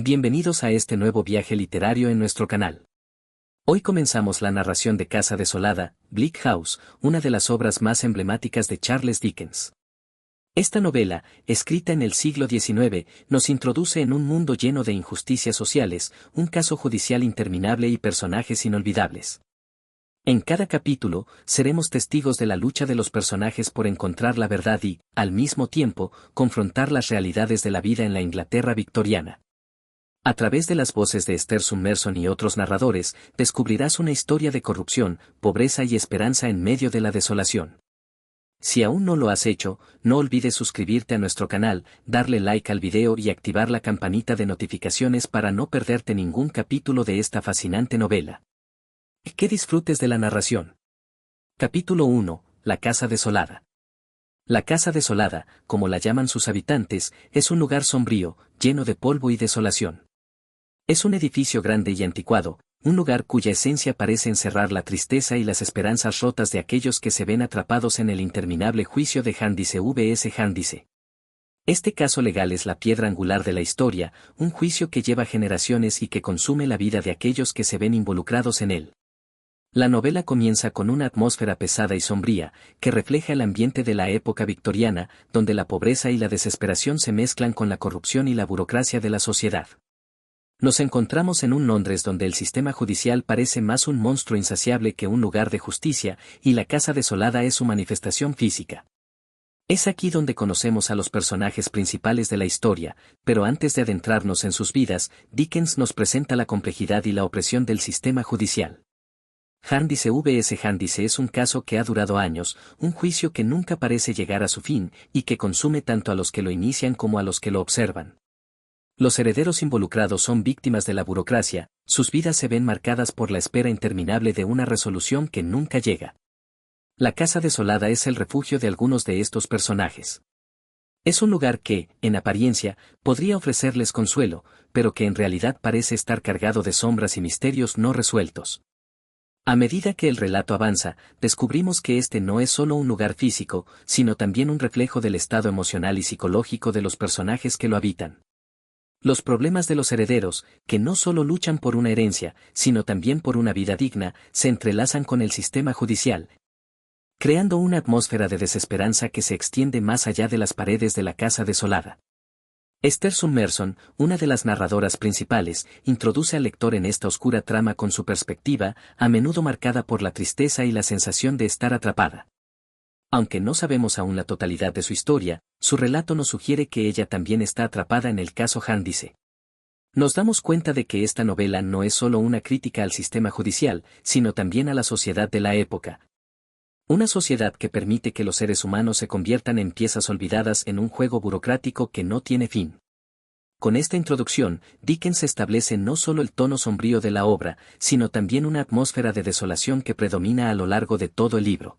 Bienvenidos a este nuevo viaje literario en nuestro canal. Hoy comenzamos la narración de Casa Desolada, Bleak House, una de las obras más emblemáticas de Charles Dickens. Esta novela, escrita en el siglo XIX, nos introduce en un mundo lleno de injusticias sociales, un caso judicial interminable y personajes inolvidables. En cada capítulo, seremos testigos de la lucha de los personajes por encontrar la verdad y, al mismo tiempo, confrontar las realidades de la vida en la Inglaterra victoriana. A través de las voces de Esther Summerson y otros narradores, descubrirás una historia de corrupción, pobreza y esperanza en medio de la desolación. Si aún no lo has hecho, no olvides suscribirte a nuestro canal, darle like al video y activar la campanita de notificaciones para no perderte ningún capítulo de esta fascinante novela. Que disfrutes de la narración. Capítulo 1. La Casa Desolada. La Casa Desolada, como la llaman sus habitantes, es un lugar sombrío, lleno de polvo y desolación. Es un edificio grande y anticuado, un lugar cuya esencia parece encerrar la tristeza y las esperanzas rotas de aquellos que se ven atrapados en el interminable juicio de Handice vs Handice. Este caso legal es la piedra angular de la historia, un juicio que lleva generaciones y que consume la vida de aquellos que se ven involucrados en él. La novela comienza con una atmósfera pesada y sombría, que refleja el ambiente de la época victoriana, donde la pobreza y la desesperación se mezclan con la corrupción y la burocracia de la sociedad. Nos encontramos en un Londres donde el sistema judicial parece más un monstruo insaciable que un lugar de justicia, y la casa desolada es su manifestación física. Es aquí donde conocemos a los personajes principales de la historia, pero antes de adentrarnos en sus vidas, Dickens nos presenta la complejidad y la opresión del sistema judicial. Handice vs Handice es un caso que ha durado años, un juicio que nunca parece llegar a su fin, y que consume tanto a los que lo inician como a los que lo observan. Los herederos involucrados son víctimas de la burocracia, sus vidas se ven marcadas por la espera interminable de una resolución que nunca llega. La Casa Desolada es el refugio de algunos de estos personajes. Es un lugar que, en apariencia, podría ofrecerles consuelo, pero que en realidad parece estar cargado de sombras y misterios no resueltos. A medida que el relato avanza, descubrimos que este no es solo un lugar físico, sino también un reflejo del estado emocional y psicológico de los personajes que lo habitan. Los problemas de los herederos, que no solo luchan por una herencia, sino también por una vida digna, se entrelazan con el sistema judicial, creando una atmósfera de desesperanza que se extiende más allá de las paredes de la casa desolada. Esther Summerson, una de las narradoras principales, introduce al lector en esta oscura trama con su perspectiva, a menudo marcada por la tristeza y la sensación de estar atrapada. Aunque no sabemos aún la totalidad de su historia, su relato nos sugiere que ella también está atrapada en el caso Handice. Nos damos cuenta de que esta novela no es solo una crítica al sistema judicial, sino también a la sociedad de la época. Una sociedad que permite que los seres humanos se conviertan en piezas olvidadas en un juego burocrático que no tiene fin. Con esta introducción, Dickens establece no solo el tono sombrío de la obra, sino también una atmósfera de desolación que predomina a lo largo de todo el libro.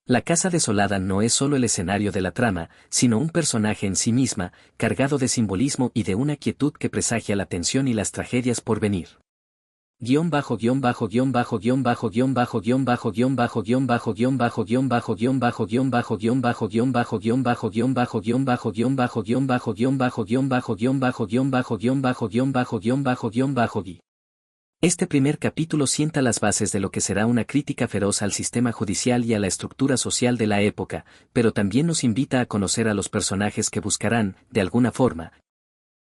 La Casa Desolada no es solo el escenario de la trama, sino un personaje en sí misma, cargado de simbolismo y de una quietud que presagia la tensión y las tragedias por venir. Este primer capítulo sienta las bases de lo que será una crítica feroz al sistema judicial y a la estructura social de la época, pero también nos invita a conocer a los personajes que buscarán, de alguna forma,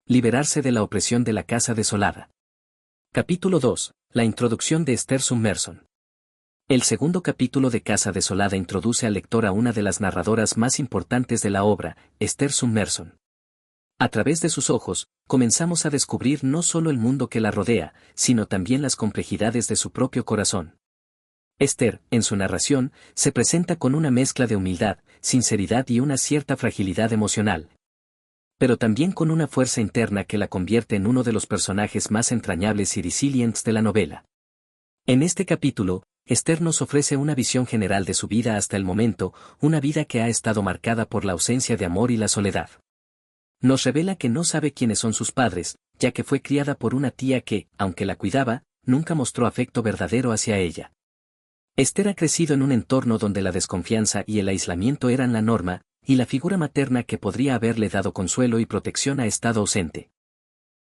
liberarse de la opresión de la casa desolada. Capítulo 2. La introducción de Esther Summerson. El segundo capítulo de Casa Desolada introduce al lector a una de las narradoras más importantes de la obra, Esther Summerson. A través de sus ojos, comenzamos a descubrir no solo el mundo que la rodea, sino también las complejidades de su propio corazón. Esther, en su narración, se presenta con una mezcla de humildad, sinceridad y una cierta fragilidad emocional, pero también con una fuerza interna que la convierte en uno de los personajes más entrañables y resilientes de la novela. En este capítulo, Esther nos ofrece una visión general de su vida hasta el momento, una vida que ha estado marcada por la ausencia de amor y la soledad. Nos revela que no sabe quiénes son sus padres, ya que fue criada por una tía que, aunque la cuidaba, nunca mostró afecto verdadero hacia ella. Esther ha crecido en un entorno donde la desconfianza y el aislamiento eran la norma, y la figura materna que podría haberle dado consuelo y protección ha estado ausente.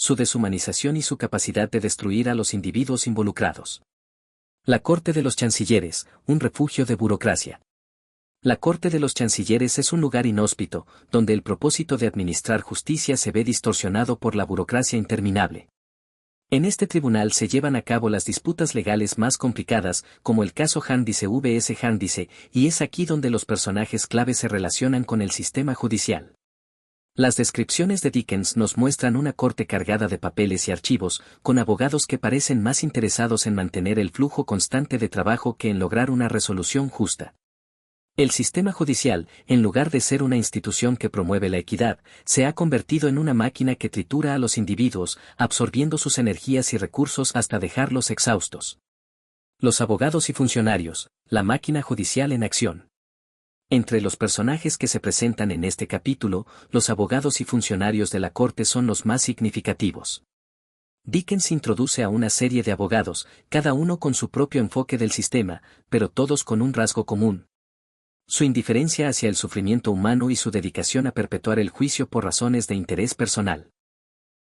su deshumanización y su capacidad de destruir a los individuos involucrados. La Corte de los Chancilleres, un refugio de burocracia. La Corte de los Chancilleres es un lugar inhóspito, donde el propósito de administrar justicia se ve distorsionado por la burocracia interminable. En este tribunal se llevan a cabo las disputas legales más complicadas, como el caso Handice vs. Handice, y es aquí donde los personajes clave se relacionan con el sistema judicial. Las descripciones de Dickens nos muestran una corte cargada de papeles y archivos, con abogados que parecen más interesados en mantener el flujo constante de trabajo que en lograr una resolución justa. El sistema judicial, en lugar de ser una institución que promueve la equidad, se ha convertido en una máquina que tritura a los individuos, absorbiendo sus energías y recursos hasta dejarlos exhaustos. Los abogados y funcionarios, la máquina judicial en acción. Entre los personajes que se presentan en este capítulo, los abogados y funcionarios de la corte son los más significativos. Dickens introduce a una serie de abogados, cada uno con su propio enfoque del sistema, pero todos con un rasgo común: su indiferencia hacia el sufrimiento humano y su dedicación a perpetuar el juicio por razones de interés personal.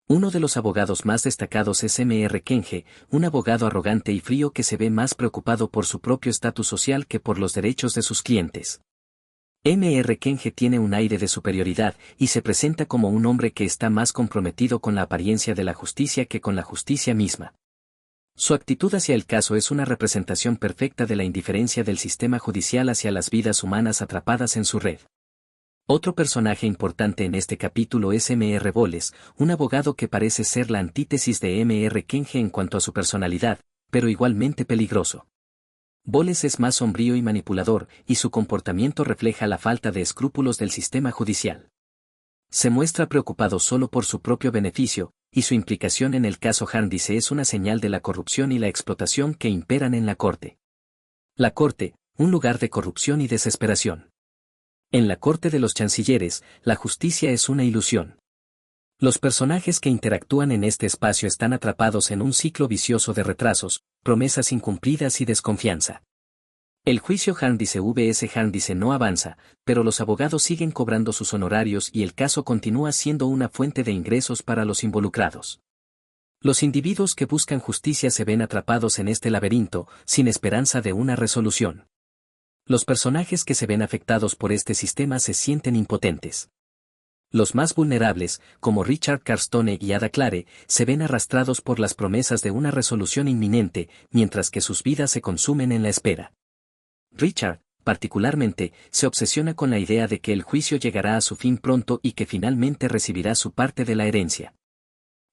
Uno de los abogados más destacados es M.R. Kenge, un abogado arrogante y frío que se ve más preocupado por su propio estatus social que por los derechos de sus clientes. M.R. Kenge tiene un aire de superioridad y se presenta como un hombre que está más comprometido con la apariencia de la justicia que con la justicia misma. Su actitud hacia el caso es una representación perfecta de la indiferencia del sistema judicial hacia las vidas humanas atrapadas en su red. Otro personaje importante en este capítulo es M.R. Bowles, un abogado que parece ser la antítesis de M.R. Kenge en cuanto a su personalidad, pero igualmente peligroso. Bowles es más sombrío y manipulador, y su comportamiento refleja la falta de escrúpulos del sistema judicial. Se muestra preocupado solo por su propio beneficio, y su implicación en el caso Handice es una señal de la corrupción y la explotación que imperan en la corte. La corte, un lugar de corrupción y desesperación. En la corte de los chancilleres, la justicia es una ilusión. Los personajes que interactúan en este espacio están atrapados en un ciclo vicioso de retrasos, promesas incumplidas y desconfianza. El juicio Handice vs. Handice no avanza, pero los abogados siguen cobrando sus honorarios y el caso continúa siendo una fuente de ingresos para los involucrados. Los individuos que buscan justicia se ven atrapados en este laberinto, sin esperanza de una resolución. Los personajes que se ven afectados por este sistema se sienten impotentes. Los más vulnerables, como Richard Carstone y Ada Clare, se ven arrastrados por las promesas de una resolución inminente, mientras que sus vidas se consumen en la espera. Richard, particularmente, se obsesiona con la idea de que el juicio llegará a su fin pronto y que finalmente recibirá su parte de la herencia.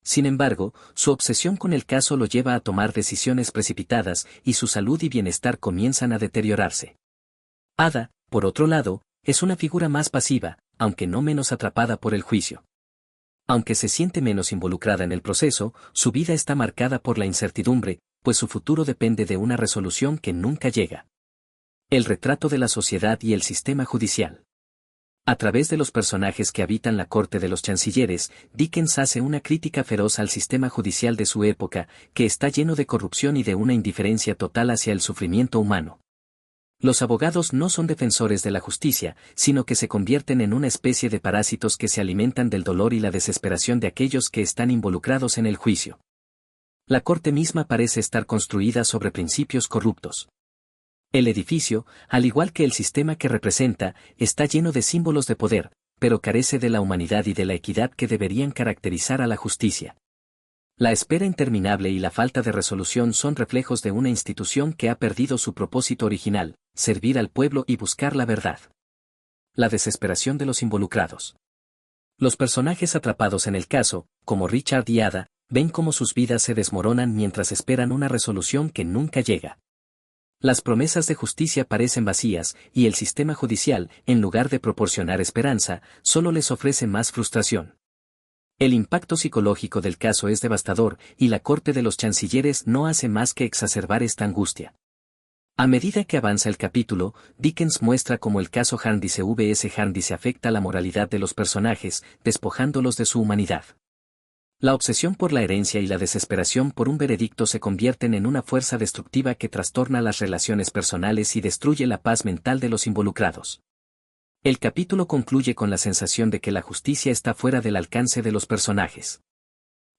Sin embargo, su obsesión con el caso lo lleva a tomar decisiones precipitadas y su salud y bienestar comienzan a deteriorarse. Ada, por otro lado, es una figura más pasiva, aunque no menos atrapada por el juicio. Aunque se siente menos involucrada en el proceso, su vida está marcada por la incertidumbre, pues su futuro depende de una resolución que nunca llega. El retrato de la sociedad y el sistema judicial. A través de los personajes que habitan la corte de los chancilleres, Dickens hace una crítica feroz al sistema judicial de su época, que está lleno de corrupción y de una indiferencia total hacia el sufrimiento humano. Los abogados no son defensores de la justicia, sino que se convierten en una especie de parásitos que se alimentan del dolor y la desesperación de aquellos que están involucrados en el juicio. La corte misma parece estar construida sobre principios corruptos. El edificio, al igual que el sistema que representa, está lleno de símbolos de poder, pero carece de la humanidad y de la equidad que deberían caracterizar a la justicia. La espera interminable y la falta de resolución son reflejos de una institución que ha perdido su propósito original: servir al pueblo y buscar la verdad. La desesperación de los involucrados. Los personajes atrapados en el caso, como Richard y Ada, ven cómo sus vidas se desmoronan mientras esperan una resolución que nunca llega. Las promesas de justicia parecen vacías, y el sistema judicial, en lugar de proporcionar esperanza, solo les ofrece más frustración. El impacto psicológico del caso es devastador, y la corte de los chancilleres no hace más que exacerbar esta angustia. A medida que avanza el capítulo, Dickens muestra cómo el caso Handice vs. Handice afecta la moralidad de los personajes, despojándolos de su humanidad. La obsesión por la herencia y la desesperación por un veredicto se convierten en una fuerza destructiva que trastorna las relaciones personales y destruye la paz mental de los involucrados. El capítulo concluye con la sensación de que la justicia está fuera del alcance de los personajes.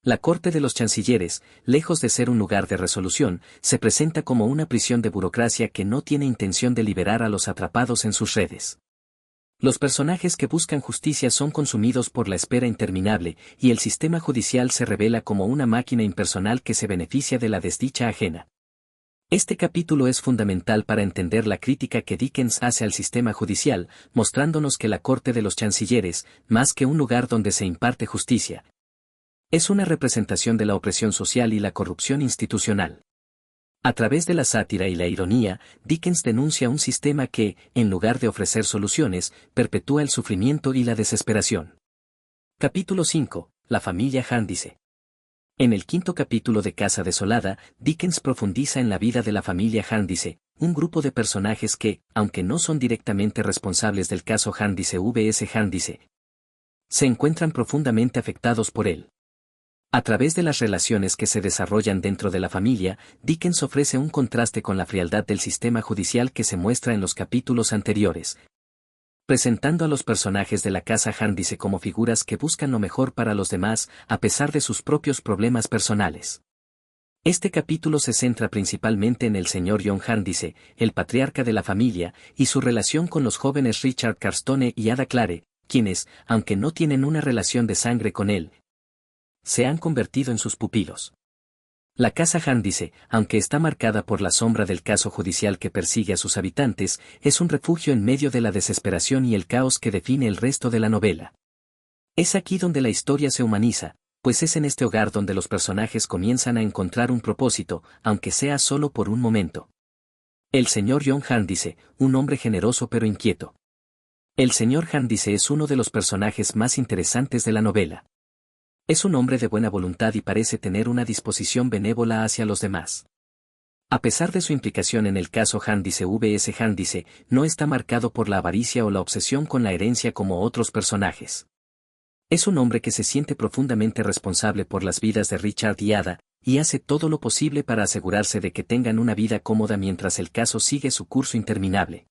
La corte de los chancilleres, lejos de ser un lugar de resolución, se presenta como una prisión de burocracia que no tiene intención de liberar a los atrapados en sus redes. Los personajes que buscan justicia son consumidos por la espera interminable, y el sistema judicial se revela como una máquina impersonal que se beneficia de la desdicha ajena. Este capítulo es fundamental para entender la crítica que Dickens hace al sistema judicial, mostrándonos que la corte de los chancilleres, más que un lugar donde se imparte justicia, es una representación de la opresión social y la corrupción institucional. A través de la sátira y la ironía, Dickens denuncia un sistema que, en lugar de ofrecer soluciones, perpetúa el sufrimiento y la desesperación. Capítulo 5. La familia Handise. En el quinto capítulo de Casa Desolada, Dickens profundiza en la vida de la familia Handise, un grupo de personajes que, aunque no son directamente responsables del caso Handise vs Handise, se encuentran profundamente afectados por él. A través de las relaciones que se desarrollan dentro de la familia, Dickens ofrece un contraste con la frialdad del sistema judicial que se muestra en los capítulos anteriores, presentando a los personajes de la casa Handise como figuras que buscan lo mejor para los demás, a pesar de sus propios problemas personales. Este capítulo se centra principalmente en el señor John Handise, el patriarca de la familia, y su relación con los jóvenes Richard Carstone y Ada Clare, quienes, aunque no tienen una relación de sangre con él, se han convertido en sus pupilos. La casa Handise, aunque está marcada por la sombra del caso judicial que persigue a sus habitantes, es un refugio en medio de la desesperación y el caos que define el resto de la novela. Es aquí donde la historia se humaniza, pues es en este hogar donde los personajes comienzan a encontrar un propósito, aunque sea solo por un momento. El señor John Handise, un hombre generoso pero inquieto. El señor Handise es uno de los personajes más interesantes de la novela. Es un hombre de buena voluntad y parece tener una disposición benévola hacia los demás. A pesar de su implicación en el caso Handise vs Handise, no está marcado por la avaricia o la obsesión con la herencia como otros personajes. Es un hombre que se siente profundamente responsable por las vidas de Richard y Ada, y hace todo lo posible para asegurarse de que tengan una vida cómoda mientras el caso sigue su curso interminable.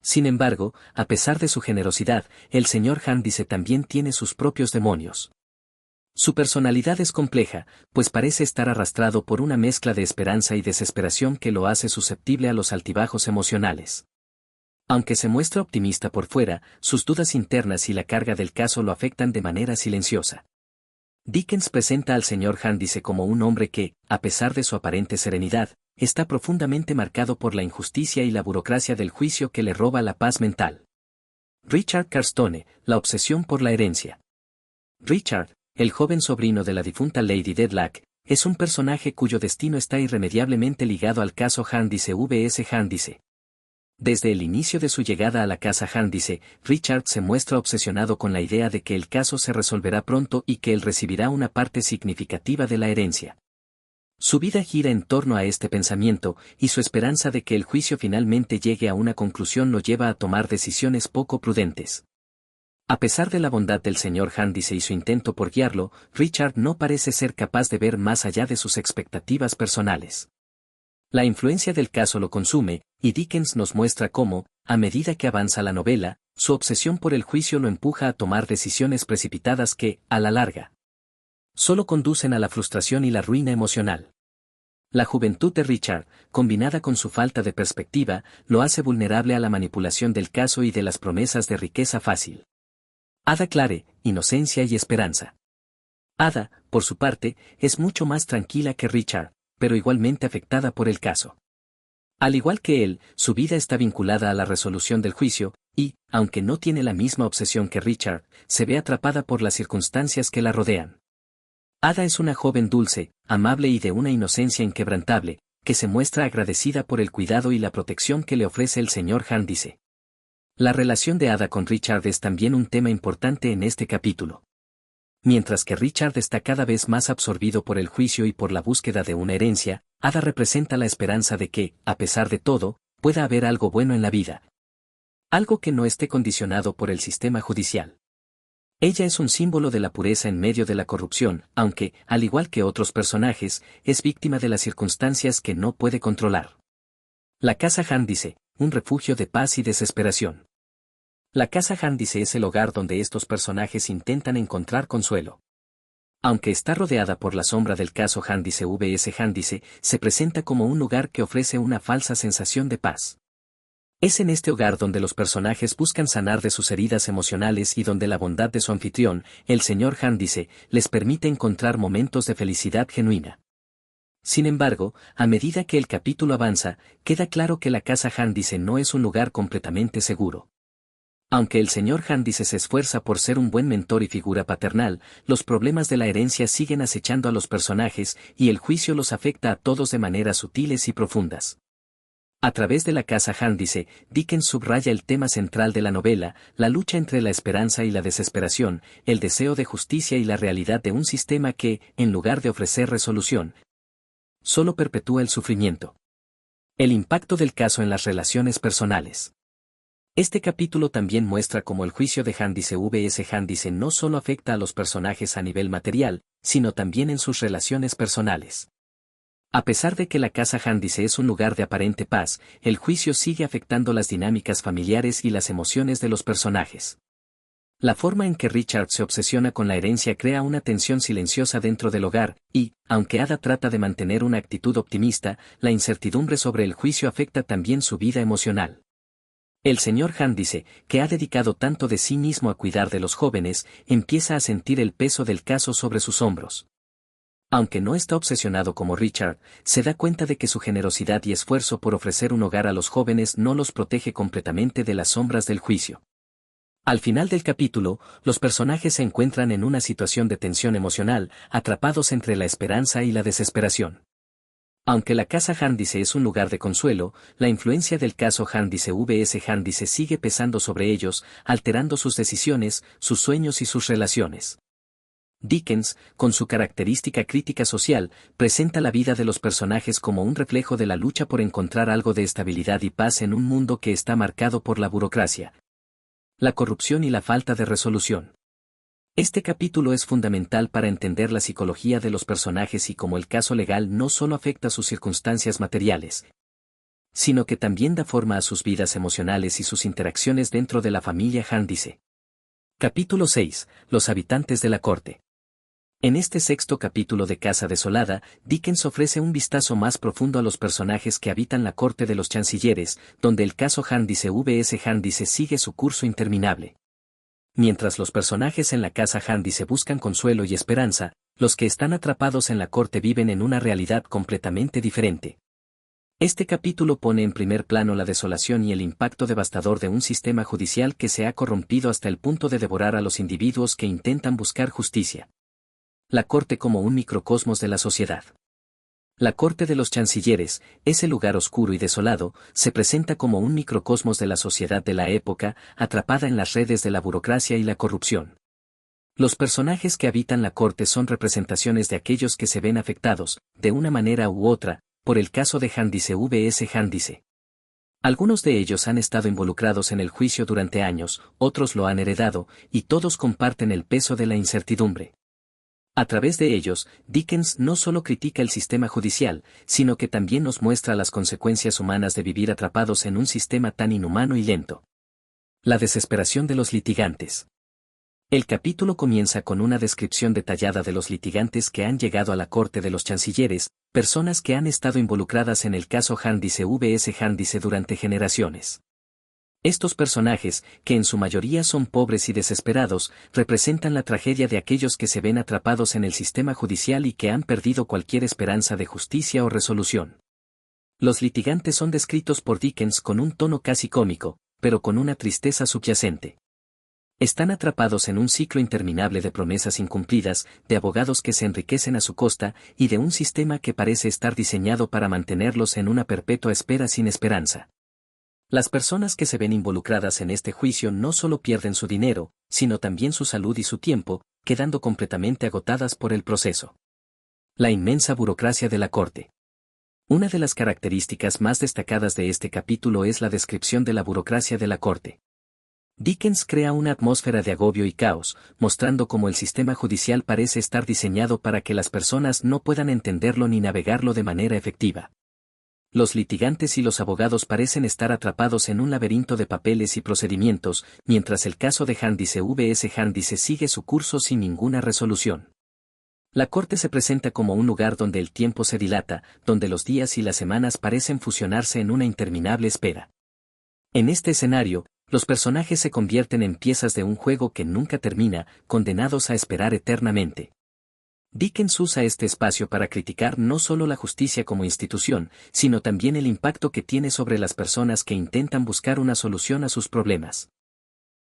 Sin embargo, a pesar de su generosidad, el señor Handise también tiene sus propios demonios. Su personalidad es compleja, pues parece estar arrastrado por una mezcla de esperanza y desesperación que lo hace susceptible a los altibajos emocionales. Aunque se muestra optimista por fuera, sus dudas internas y la carga del caso lo afectan de manera silenciosa. Dickens presenta al señor Handise como un hombre que, a pesar de su aparente serenidad, está profundamente marcado por la injusticia y la burocracia del juicio que le roba la paz mental. Richard Carstone, la obsesión por la herencia. Richard, el joven sobrino de la difunta Lady Dedlock, es un personaje cuyo destino está irremediablemente ligado al caso Handise vs Handise. Desde el inicio de su llegada a la casa Handise, Richard se muestra obsesionado con la idea de que el caso se resolverá pronto y que él recibirá una parte significativa de la herencia. Su vida gira en torno a este pensamiento, y su esperanza de que el juicio finalmente llegue a una conclusión lo lleva a tomar decisiones poco prudentes. A pesar de la bondad del señor Handise y su intento por guiarlo, Richard no parece ser capaz de ver más allá de sus expectativas personales. La influencia del caso lo consume, y Dickens nos muestra cómo, a medida que avanza la novela, su obsesión por el juicio lo empuja a tomar decisiones precipitadas que, a la larga, solo conducen a la frustración y la ruina emocional. La juventud de Richard, combinada con su falta de perspectiva, lo hace vulnerable a la manipulación del caso y de las promesas de riqueza fácil. Ada Clare, inocencia y esperanza. Ada, por su parte, es mucho más tranquila que Richard, pero igualmente afectada por el caso. Al igual que él, su vida está vinculada a la resolución del juicio, y, aunque no tiene la misma obsesión que Richard, se ve atrapada por las circunstancias que la rodean. Ada es una joven dulce, amable y de una inocencia inquebrantable, que se muestra agradecida por el cuidado y la protección que le ofrece el señor Handise. La relación de Ada con Richard es también un tema importante en este capítulo. Mientras que Richard está cada vez más absorbido por el juicio y por la búsqueda de una herencia, Ada representa la esperanza de que, a pesar de todo, pueda haber algo bueno en la vida. Algo que no esté condicionado por el sistema judicial. Ella es un símbolo de la pureza en medio de la corrupción, aunque, al igual que otros personajes, es víctima de las circunstancias que no puede controlar. La casa Handise, un refugio de paz y desesperación. La casa Handise es el hogar donde estos personajes intentan encontrar consuelo. Aunque está rodeada por la sombra del caso Handice vs Handice, se presenta como un lugar que ofrece una falsa sensación de paz. Es en este hogar donde los personajes buscan sanar de sus heridas emocionales y donde la bondad de su anfitrión, el señor Handice, les permite encontrar momentos de felicidad genuina. Sin embargo, a medida que el capítulo avanza, queda claro que la casa Handice no es un lugar completamente seguro. Aunque el señor Handice se esfuerza por ser un buen mentor y figura paternal, los problemas de la herencia siguen acechando a los personajes y el juicio los afecta a todos de maneras sutiles y profundas. A través de la casa Handice, Dickens subraya el tema central de la novela, la lucha entre la esperanza y la desesperación, el deseo de justicia y la realidad de un sistema que, en lugar de ofrecer resolución, solo perpetúa el sufrimiento. El impacto del caso en las relaciones personales. Este capítulo también muestra cómo el juicio de Handice vs Handice no solo afecta a los personajes a nivel material, sino también en sus relaciones personales. A pesar de que la casa Handice es un lugar de aparente paz, el juicio sigue afectando las dinámicas familiares y las emociones de los personajes. La forma en que Richard se obsesiona con la herencia crea una tensión silenciosa dentro del hogar, y, aunque Ada trata de mantener una actitud optimista, la incertidumbre sobre el juicio afecta también su vida emocional. El señor Handice, que ha dedicado tanto de sí mismo a cuidar de los jóvenes, empieza a sentir el peso del caso sobre sus hombros. Aunque no está obsesionado como Richard, se da cuenta de que su generosidad y esfuerzo por ofrecer un hogar a los jóvenes no los protege completamente de las sombras del juicio. Al final del capítulo, los personajes se encuentran en una situación de tensión emocional, atrapados entre la esperanza y la desesperación. Aunque la casa Handice es un lugar de consuelo, la influencia del caso Handice vs Handice sigue pesando sobre ellos, alterando sus decisiones, sus sueños y sus relaciones. Dickens, con su característica crítica social, presenta la vida de los personajes como un reflejo de la lucha por encontrar algo de estabilidad y paz en un mundo que está marcado por la burocracia, la corrupción y la falta de resolución. Este capítulo es fundamental para entender la psicología de los personajes y cómo el caso legal no solo afecta sus circunstancias materiales, sino que también da forma a sus vidas emocionales y sus interacciones dentro de la familia Handice. Capítulo 6. Los habitantes de la corte. En este sexto capítulo de Casa Desolada, Dickens ofrece un vistazo más profundo a los personajes que habitan la corte de los chancilleres, donde el caso Handice vs Handice sigue su curso interminable. Mientras los personajes en la casa Handice buscan consuelo y esperanza, los que están atrapados en la corte viven en una realidad completamente diferente. Este capítulo pone en primer plano la desolación y el impacto devastador de un sistema judicial que se ha corrompido hasta el punto de devorar a los individuos que intentan buscar justicia. La corte como un microcosmos de la sociedad. La corte de los chancilleres, ese lugar oscuro y desolado, se presenta como un microcosmos de la sociedad de la época, atrapada en las redes de la burocracia y la corrupción. Los personajes que habitan la corte son representaciones de aquellos que se ven afectados, de una manera u otra, por el caso de Handice vs Handice. Algunos de ellos han estado involucrados en el juicio durante años, otros lo han heredado, y todos comparten el peso de la incertidumbre. A través de ellos, Dickens no solo critica el sistema judicial, sino que también nos muestra las consecuencias humanas de vivir atrapados en un sistema tan inhumano y lento. La desesperación de los litigantes. El capítulo comienza con una descripción detallada de los litigantes que han llegado a la corte de los chancilleres, personas que han estado involucradas en el caso Handice vs Handice durante generaciones. Estos personajes, que en su mayoría son pobres y desesperados, representan la tragedia de aquellos que se ven atrapados en el sistema judicial y que han perdido cualquier esperanza de justicia o resolución. Los litigantes son descritos por Dickens con un tono casi cómico, pero con una tristeza subyacente. Están atrapados en un ciclo interminable de promesas incumplidas, de abogados que se enriquecen a su costa, y de un sistema que parece estar diseñado para mantenerlos en una perpetua espera sin esperanza. Las personas que se ven involucradas en este juicio no solo pierden su dinero, sino también su salud y su tiempo, quedando completamente agotadas por el proceso. La inmensa burocracia de la corte. Una de las características más destacadas de este capítulo es la descripción de la burocracia de la corte. Dickens crea una atmósfera de agobio y caos, mostrando cómo el sistema judicial parece estar diseñado para que las personas no puedan entenderlo ni navegarlo de manera efectiva. Los litigantes y los abogados parecen estar atrapados en un laberinto de papeles y procedimientos, mientras el caso de Handice vs Handice sigue su curso sin ninguna resolución. La corte se presenta como un lugar donde el tiempo se dilata, donde los días y las semanas parecen fusionarse en una interminable espera. En este escenario, los personajes se convierten en piezas de un juego que nunca termina, condenados a esperar eternamente. Dickens usa este espacio para criticar no solo la justicia como institución, sino también el impacto que tiene sobre las personas que intentan buscar una solución a sus problemas.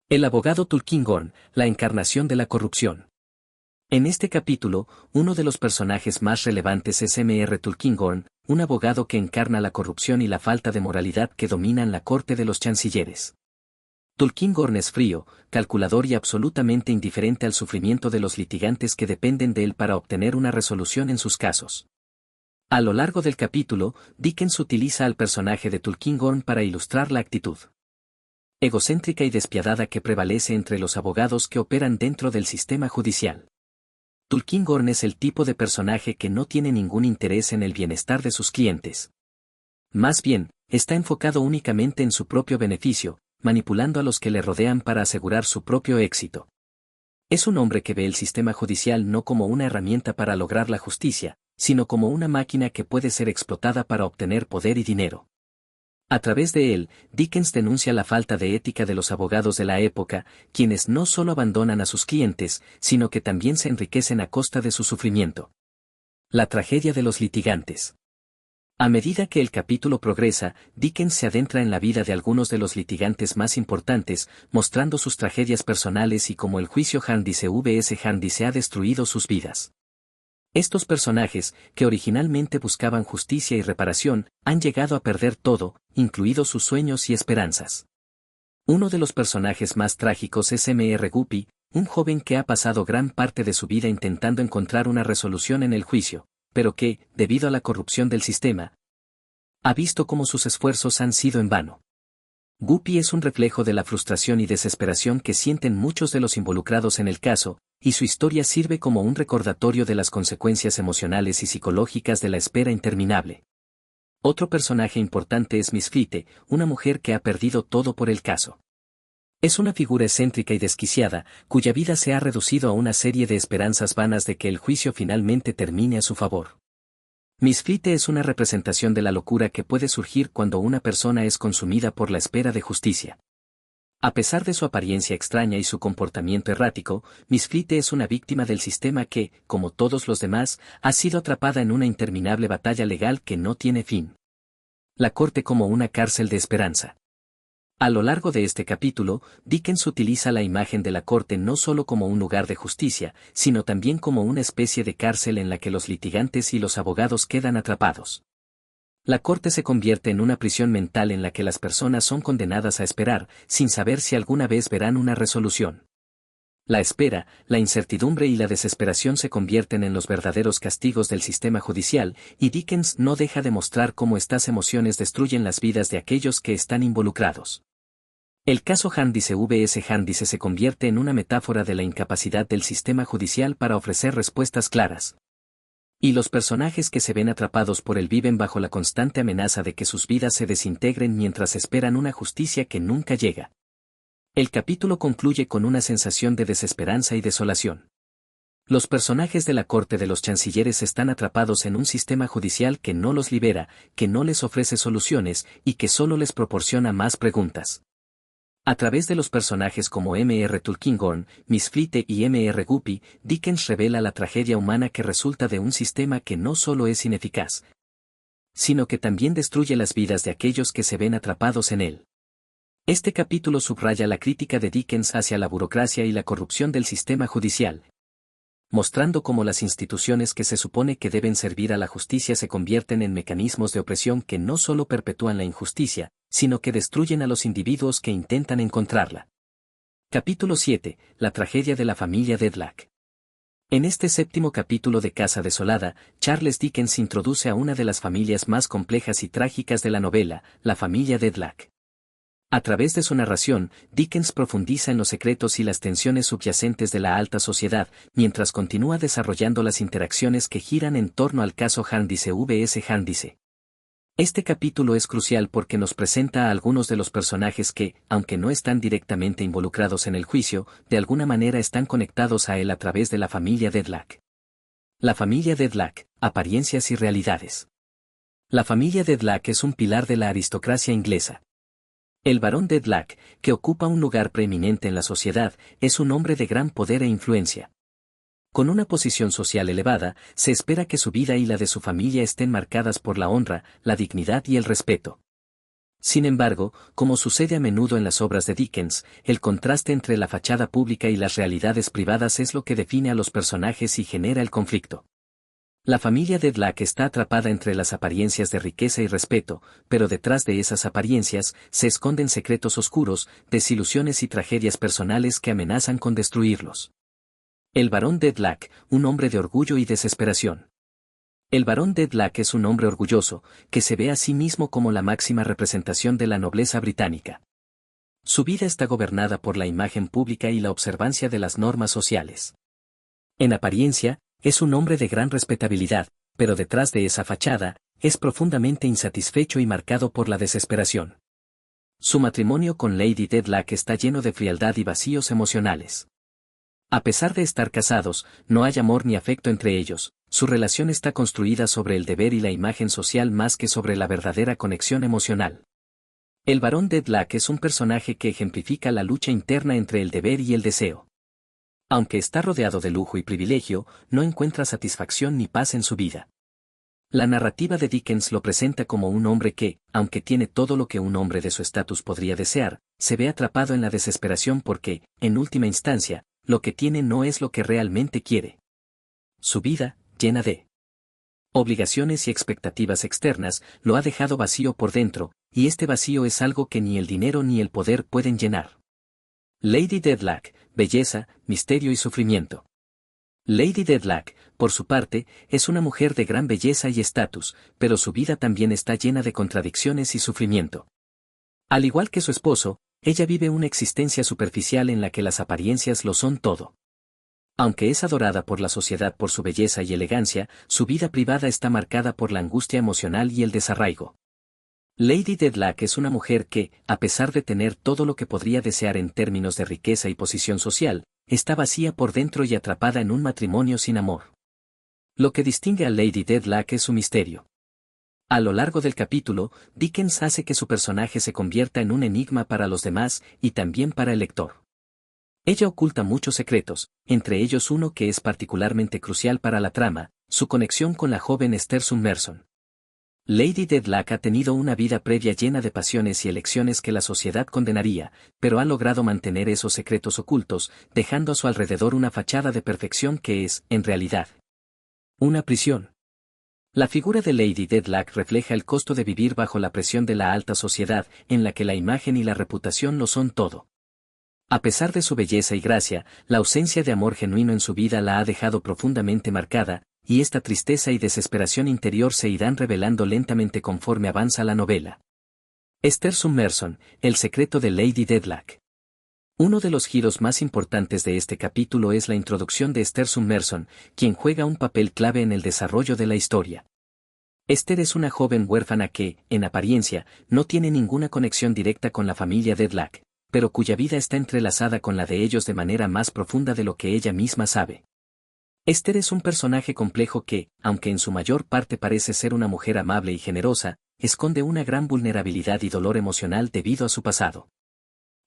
El abogado Tulkinghorn, la encarnación de la corrupción. En este capítulo, uno de los personajes más relevantes es M.R. Tulkinghorn, un abogado que encarna la corrupción y la falta de moralidad que dominan la corte de los chancilleres. Tulkinghorn es frío, calculador y absolutamente indiferente al sufrimiento de los litigantes que dependen de él para obtener una resolución en sus casos. A lo largo del capítulo, Dickens utiliza al personaje de Tulkinghorn para ilustrar la actitud egocéntrica y despiadada que prevalece entre los abogados que operan dentro del sistema judicial. Tulkinghorn es el tipo de personaje que no tiene ningún interés en el bienestar de sus clientes. Más bien, está enfocado únicamente en su propio beneficio, manipulando a los que le rodean para asegurar su propio éxito. Es un hombre que ve el sistema judicial no como una herramienta para lograr la justicia, sino como una máquina que puede ser explotada para obtener poder y dinero. A través de él, Dickens denuncia la falta de ética de los abogados de la época, quienes no solo abandonan a sus clientes, sino que también se enriquecen a costa de su sufrimiento. La tragedia de los litigantes. A medida que el capítulo progresa, Dickens se adentra en la vida de algunos de los litigantes más importantes, mostrando sus tragedias personales y cómo el juicio Jarndyce vs Jarndyce ha destruido sus vidas. Estos personajes, que originalmente buscaban justicia y reparación, han llegado a perder todo, incluidos sus sueños y esperanzas. Uno de los personajes más trágicos es M.R. Guppy, un joven que ha pasado gran parte de su vida intentando encontrar una resolución en el juicio, pero que, debido a la corrupción del sistema, ha visto cómo sus esfuerzos han sido en vano. Guppy es un reflejo de la frustración y desesperación que sienten muchos de los involucrados en el caso, y su historia sirve como un recordatorio de las consecuencias emocionales y psicológicas de la espera interminable. Otro personaje importante es Miss Flite, una mujer que ha perdido todo por el caso. Es una figura excéntrica y desquiciada, cuya vida se ha reducido a una serie de esperanzas vanas de que el juicio finalmente termine a su favor. Miss Flite es una representación de la locura que puede surgir cuando una persona es consumida por la espera de justicia. A pesar de su apariencia extraña y su comportamiento errático, Miss Flite es una víctima del sistema que, como todos los demás, ha sido atrapada en una interminable batalla legal que no tiene fin. La corte como una cárcel de esperanza. A lo largo de este capítulo, Dickens utiliza la imagen de la corte no solo como un lugar de justicia, sino también como una especie de cárcel en la que los litigantes y los abogados quedan atrapados. La corte se convierte en una prisión mental en la que las personas son condenadas a esperar, sin saber si alguna vez verán una resolución. La espera, la incertidumbre y la desesperación se convierten en los verdaderos castigos del sistema judicial, y Dickens no deja de mostrar cómo estas emociones destruyen las vidas de aquellos que están involucrados. El caso Jarndyce vs Jarndyce se convierte en una metáfora de la incapacidad del sistema judicial para ofrecer respuestas claras. Y los personajes que se ven atrapados por él viven bajo la constante amenaza de que sus vidas se desintegren mientras esperan una justicia que nunca llega. El capítulo concluye con una sensación de desesperanza y desolación. Los personajes de la corte de los chancilleres están atrapados en un sistema judicial que no los libera, que no les ofrece soluciones y que solo les proporciona más preguntas. A través de los personajes como M.R. Tulkinghorn, Miss Flite y M.R. Guppy, Dickens revela la tragedia humana que resulta de un sistema que no solo es ineficaz, sino que también destruye las vidas de aquellos que se ven atrapados en él. Este capítulo subraya la crítica de Dickens hacia la burocracia y la corrupción del sistema judicial, mostrando cómo las instituciones que se supone que deben servir a la justicia se convierten en mecanismos de opresión que no solo perpetúan la injusticia, sino que destruyen a los individuos que intentan encontrarla. Capítulo 7. La tragedia de la familia Dedlock. En este séptimo capítulo de Casa Desolada, Charles Dickens introduce a una de las familias más complejas y trágicas de la novela, la familia Dedlock. A través de su narración, Dickens profundiza en los secretos y las tensiones subyacentes de la alta sociedad, mientras continúa desarrollando las interacciones que giran en torno al caso Jarndyce vs Jarndyce. Este capítulo es crucial porque nos presenta a algunos de los personajes que, aunque no están directamente involucrados en el juicio, de alguna manera están conectados a él a través de la familia Dedlock. La familia Dedlack, apariencias y realidades. La familia Dedlack es un pilar de la aristocracia inglesa. El barón Dedlack, que ocupa un lugar preeminente en la sociedad, es un hombre de gran poder e influencia. Con una posición social elevada, se espera que su vida y la de su familia estén marcadas por la honra, la dignidad y el respeto. Sin embargo, como sucede a menudo en las obras de Dickens, el contraste entre la fachada pública y las realidades privadas es lo que define a los personajes y genera el conflicto. La familia Dedlack está atrapada entre las apariencias de riqueza y respeto, pero detrás de esas apariencias se esconden secretos oscuros, desilusiones y tragedias personales que amenazan con destruirlos. El barón Dedlack, un hombre de orgullo y desesperación. El barón Dedlack es un hombre orgulloso, que se ve a sí mismo como la máxima representación de la nobleza británica. Su vida está gobernada por la imagen pública y la observancia de las normas sociales. En apariencia, es un hombre de gran respetabilidad, pero detrás de esa fachada, es profundamente insatisfecho y marcado por la desesperación. Su matrimonio con Lady Dedlack está lleno de frialdad y vacíos emocionales. A pesar de estar casados, no hay amor ni afecto entre ellos, su relación está construida sobre el deber y la imagen social más que sobre la verdadera conexión emocional. El barón Dedlack es un personaje que ejemplifica la lucha interna entre el deber y el deseo. Aunque está rodeado de lujo y privilegio, no encuentra satisfacción ni paz en su vida. La narrativa de Dickens lo presenta como un hombre que, aunque tiene todo lo que un hombre de su estatus podría desear, se ve atrapado en la desesperación porque, en última instancia, lo que tiene no es lo que realmente quiere. Su vida, llena de obligaciones y expectativas externas, lo ha dejado vacío por dentro, y este vacío es algo que ni el dinero ni el poder pueden llenar. Lady Dedlack, belleza, misterio y sufrimiento. Lady Dedlack, por su parte, es una mujer de gran belleza y estatus, pero su vida también está llena de contradicciones y sufrimiento. Al igual que su esposo, ella vive una existencia superficial en la que las apariencias lo son todo. Aunque es adorada por la sociedad por su belleza y elegancia, su vida privada está marcada por la angustia emocional y el desarraigo. Lady Dedlack es una mujer que, a pesar de tener todo lo que podría desear en términos de riqueza y posición social, está vacía por dentro y atrapada en un matrimonio sin amor. Lo que distingue a Lady Dedlack es su misterio. A lo largo del capítulo, Dickens hace que su personaje se convierta en un enigma para los demás y también para el lector. Ella oculta muchos secretos, entre ellos uno que es particularmente crucial para la trama, su conexión con la joven Esther Summerson. Lady Dedlack ha tenido una vida previa llena de pasiones y elecciones que la sociedad condenaría, pero ha logrado mantener esos secretos ocultos, dejando a su alrededor una fachada de perfección que es, en realidad, una prisión. La figura de Lady Dedlack refleja el costo de vivir bajo la presión de la alta sociedad, en la que la imagen y la reputación lo son todo. A pesar de su belleza y gracia, la ausencia de amor genuino en su vida la ha dejado profundamente marcada, y esta tristeza y desesperación interior se irán revelando lentamente conforme avanza la novela. Esther Summerson, el secreto de Lady Dedlack. Uno de los giros más importantes de este capítulo es la introducción de Esther Summerson, quien juega un papel clave en el desarrollo de la historia. Esther es una joven huérfana que, en apariencia, no tiene ninguna conexión directa con la familia Dedlack, pero cuya vida está entrelazada con la de ellos de manera más profunda de lo que ella misma sabe. Esther es un personaje complejo que, aunque en su mayor parte parece ser una mujer amable y generosa, esconde una gran vulnerabilidad y dolor emocional debido a su pasado.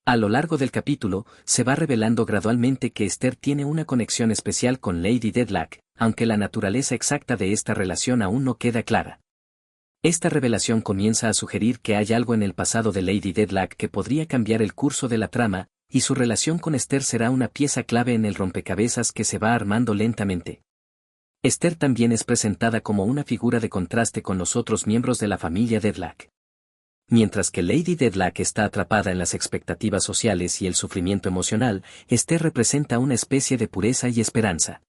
A lo largo del capítulo, se va revelando gradualmente que Esther tiene una conexión especial con Lady Dedlack, aunque la naturaleza exacta de esta relación aún no queda clara. Esta revelación comienza a sugerir que hay algo en el pasado de Lady Dedlack que podría cambiar el curso de la trama, y su relación con Esther será una pieza clave en el rompecabezas que se va armando lentamente. Esther también es presentada como una figura de contraste con los otros miembros de la familia Dedlack. Mientras que Lady Dedlack está atrapada en las expectativas sociales y el sufrimiento emocional, Esther representa una especie de pureza y esperanza.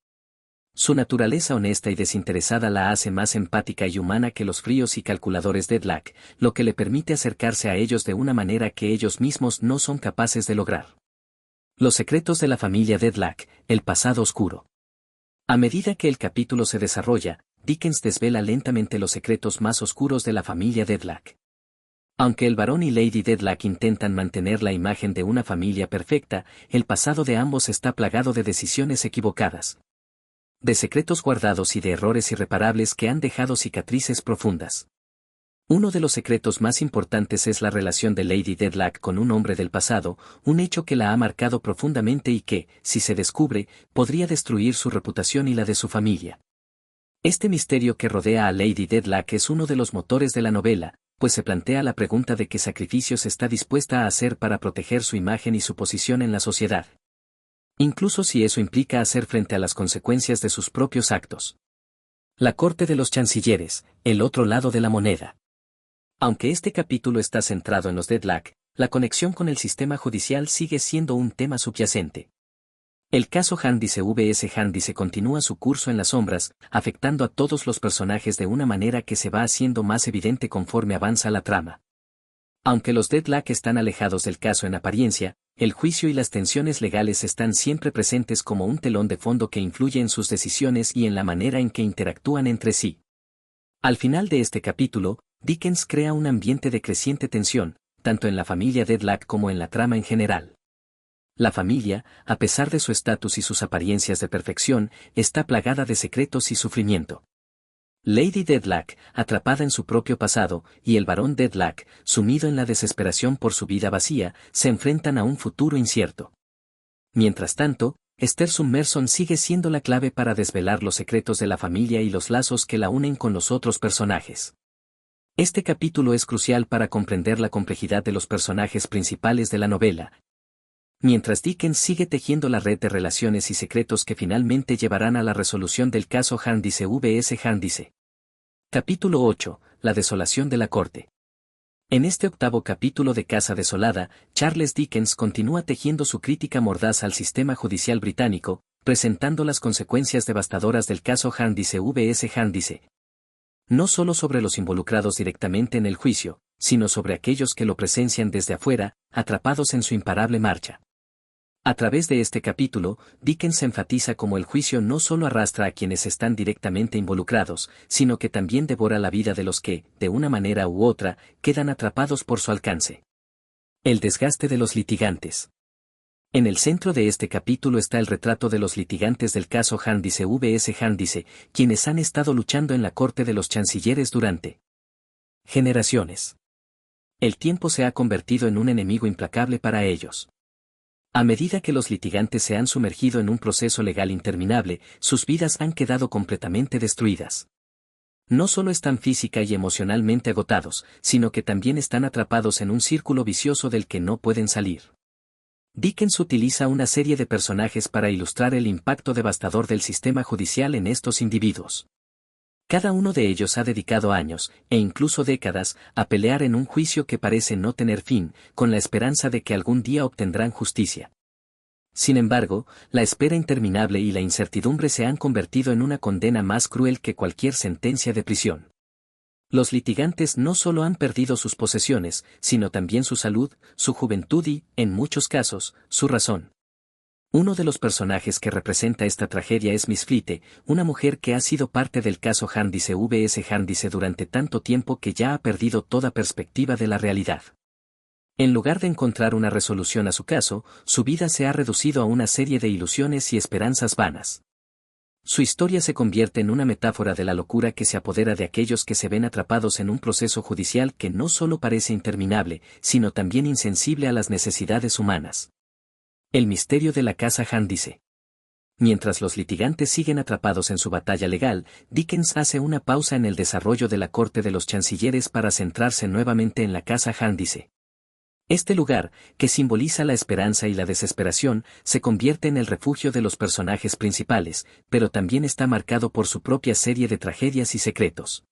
Su naturaleza honesta y desinteresada la hace más empática y humana que los fríos y calculadores Dedlack, lo que le permite acercarse a ellos de una manera que ellos mismos no son capaces de lograr. Los secretos de la familia Dedlack, el pasado oscuro. A medida que el capítulo se desarrolla, Dickens desvela lentamente los secretos más oscuros de la familia Dedlack. Aunque el barón y Lady Dedlack intentan mantener la imagen de una familia perfecta, el pasado de ambos está plagado de decisiones equivocadas. De secretos guardados y de errores irreparables que han dejado cicatrices profundas. Uno de los secretos más importantes es la relación de Lady Deadlock con un hombre del pasado, un hecho que la ha marcado profundamente y que, si se descubre, podría destruir su reputación y la de su familia. Este misterio que rodea a Lady Deadlock es uno de los motores de la novela, pues se plantea la pregunta de qué sacrificios está dispuesta a hacer para proteger su imagen y su posición en la sociedad. Incluso si eso implica hacer frente a las consecuencias de sus propios actos. La corte de los chancilleres, el otro lado de la moneda. Aunque este capítulo está centrado en los Deadlock, la conexión con el sistema judicial sigue siendo un tema subyacente. El caso Handice vs Handice continúa su curso en las sombras, afectando a todos los personajes de una manera que se va haciendo más evidente conforme avanza la trama. Aunque los Deadlock están alejados del caso en apariencia, el juicio y las tensiones legales están siempre presentes como un telón de fondo que influye en sus decisiones y en la manera en que interactúan entre sí. Al final de este capítulo, Dickens crea un ambiente de creciente tensión, tanto en la familia Deadlock como en la trama en general. La familia, a pesar de su estatus y sus apariencias de perfección, está plagada de secretos y sufrimiento. Lady Deadlock, atrapada en su propio pasado, y el barón Deadlock, sumido en la desesperación por su vida vacía, se enfrentan a un futuro incierto. Mientras tanto, Esther Summerson sigue siendo la clave para desvelar los secretos de la familia y los lazos que la unen con los otros personajes. Este capítulo es crucial para comprender la complejidad de los personajes principales de la novela. Mientras Dickens sigue tejiendo la red de relaciones y secretos que finalmente llevarán a la resolución del caso Handice vs Handice. Capítulo 8. La desolación de la corte. En este octavo capítulo de Casa Desolada, Charles Dickens continúa tejiendo su crítica mordaz al sistema judicial británico, presentando las consecuencias devastadoras del caso Handice vs Handice. No solo sobre los involucrados directamente en el juicio, sino sobre aquellos que lo presencian desde afuera, atrapados en su imparable marcha. A través de este capítulo, Dickens enfatiza cómo el juicio no solo arrastra a quienes están directamente involucrados, sino que también devora la vida de los que, de una manera u otra, quedan atrapados por su alcance. El desgaste de los litigantes. En el centro de este capítulo está el retrato de los litigantes del caso Handice vs Handice, quienes han estado luchando en la corte de los chancilleres durante generaciones. El tiempo se ha convertido en un enemigo implacable para ellos. A medida que los litigantes se han sumergido en un proceso legal interminable, sus vidas han quedado completamente destruidas. No solo están física y emocionalmente agotados, sino que también están atrapados en un círculo vicioso del que no pueden salir. Dickens utiliza una serie de personajes para ilustrar el impacto devastador del sistema judicial en estos individuos. Cada uno de ellos ha dedicado años, e incluso décadas, a pelear en un juicio que parece no tener fin, con la esperanza de que algún día obtendrán justicia. Sin embargo, la espera interminable y la incertidumbre se han convertido en una condena más cruel que cualquier sentencia de prisión. Los litigantes no solo han perdido sus posesiones, sino también su salud, su juventud y, en muchos casos, su razón. Uno de los personajes que representa esta tragedia es Miss Flite, una mujer que ha sido parte del caso Handice vs Handice durante tanto tiempo que ya ha perdido toda perspectiva de la realidad. En lugar de encontrar una resolución a su caso, su vida se ha reducido a una serie de ilusiones y esperanzas vanas. Su historia se convierte en una metáfora de la locura que se apodera de aquellos que se ven atrapados en un proceso judicial que no solo parece interminable, sino también insensible a las necesidades humanas. El misterio de la casa Handice. Mientras los litigantes siguen atrapados en su batalla legal, Dickens hace una pausa en el desarrollo de la corte de los chancilleres para centrarse nuevamente en la casa Handice. Este lugar, que simboliza la esperanza y la desesperación, se convierte en el refugio de los personajes principales, pero también está marcado por su propia serie de tragedias y secretos.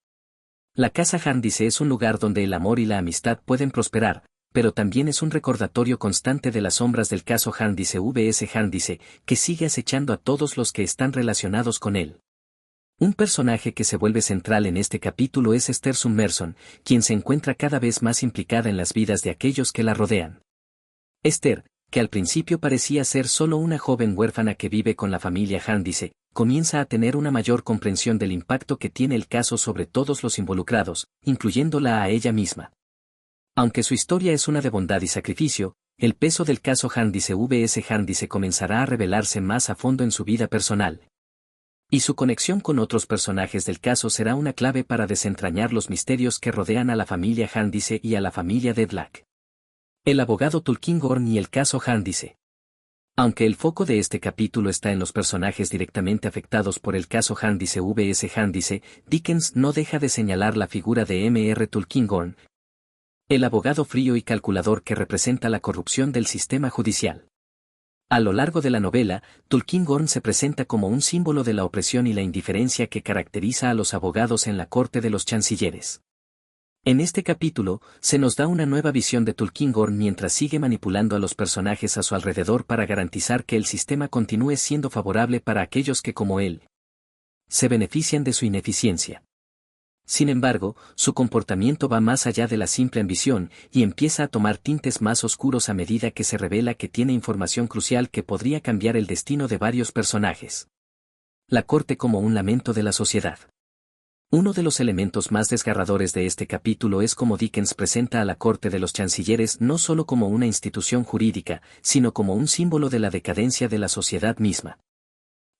La casa Handice es un lugar donde el amor y la amistad pueden prosperar, pero también es un recordatorio constante de las sombras del caso Handice vs Handice, que sigue acechando a todos los que están relacionados con él. Un personaje que se vuelve central en este capítulo es Esther Summerson, quien se encuentra cada vez más implicada en las vidas de aquellos que la rodean. Esther, que al principio parecía ser solo una joven huérfana que vive con la familia Handice, comienza a tener una mayor comprensión del impacto que tiene el caso sobre todos los involucrados, incluyéndola a ella misma. Aunque su historia es una de bondad y sacrificio, el peso del caso Handice vs Handice comenzará a revelarse más a fondo en su vida personal. Y su conexión con otros personajes del caso será una clave para desentrañar los misterios que rodean a la familia Handice y a la familia Dedlack. El abogado Tulkinghorn y el caso Handice. Aunque el foco de este capítulo está en los personajes directamente afectados por el caso Handice vs Handice, Dickens no deja de señalar la figura de M.R. Tulkinghorn, el abogado frío y calculador que representa la corrupción del sistema judicial. A lo largo de la novela, Tulkinghorn se presenta como un símbolo de la opresión y la indiferencia que caracteriza a los abogados en la corte de los chancilleres. En este capítulo, se nos da una nueva visión de Tulkinghorn mientras sigue manipulando a los personajes a su alrededor para garantizar que el sistema continúe siendo favorable para aquellos que, como él, se benefician de su ineficiencia. Sin embargo, su comportamiento va más allá de la simple ambición y empieza a tomar tintes más oscuros a medida que se revela que tiene información crucial que podría cambiar el destino de varios personajes. La corte como un lamento de la sociedad. Uno de los elementos más desgarradores de este capítulo es cómo Dickens presenta a la corte de los chancilleres no solo como una institución jurídica, sino como un símbolo de la decadencia de la sociedad misma.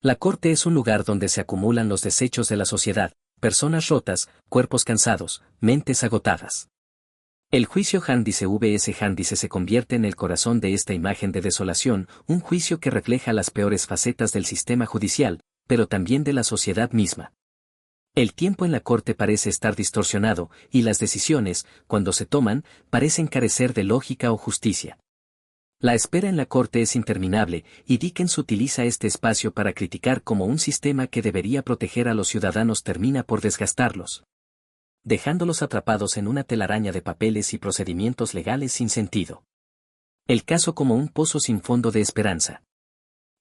La corte es un lugar donde se acumulan los desechos de la sociedad, personas rotas, cuerpos cansados, mentes agotadas. El juicio Handice vs Handice se convierte en el corazón de esta imagen de desolación, un juicio que refleja las peores facetas del sistema judicial, pero también de la sociedad misma. El tiempo en la corte parece estar distorsionado, y las decisiones, cuando se toman, parecen carecer de lógica o justicia. La espera en la corte es interminable, y Dickens utiliza este espacio para criticar cómo un sistema que debería proteger a los ciudadanos termina por desgastarlos, dejándolos atrapados en una telaraña de papeles y procedimientos legales sin sentido. El caso como un pozo sin fondo de esperanza.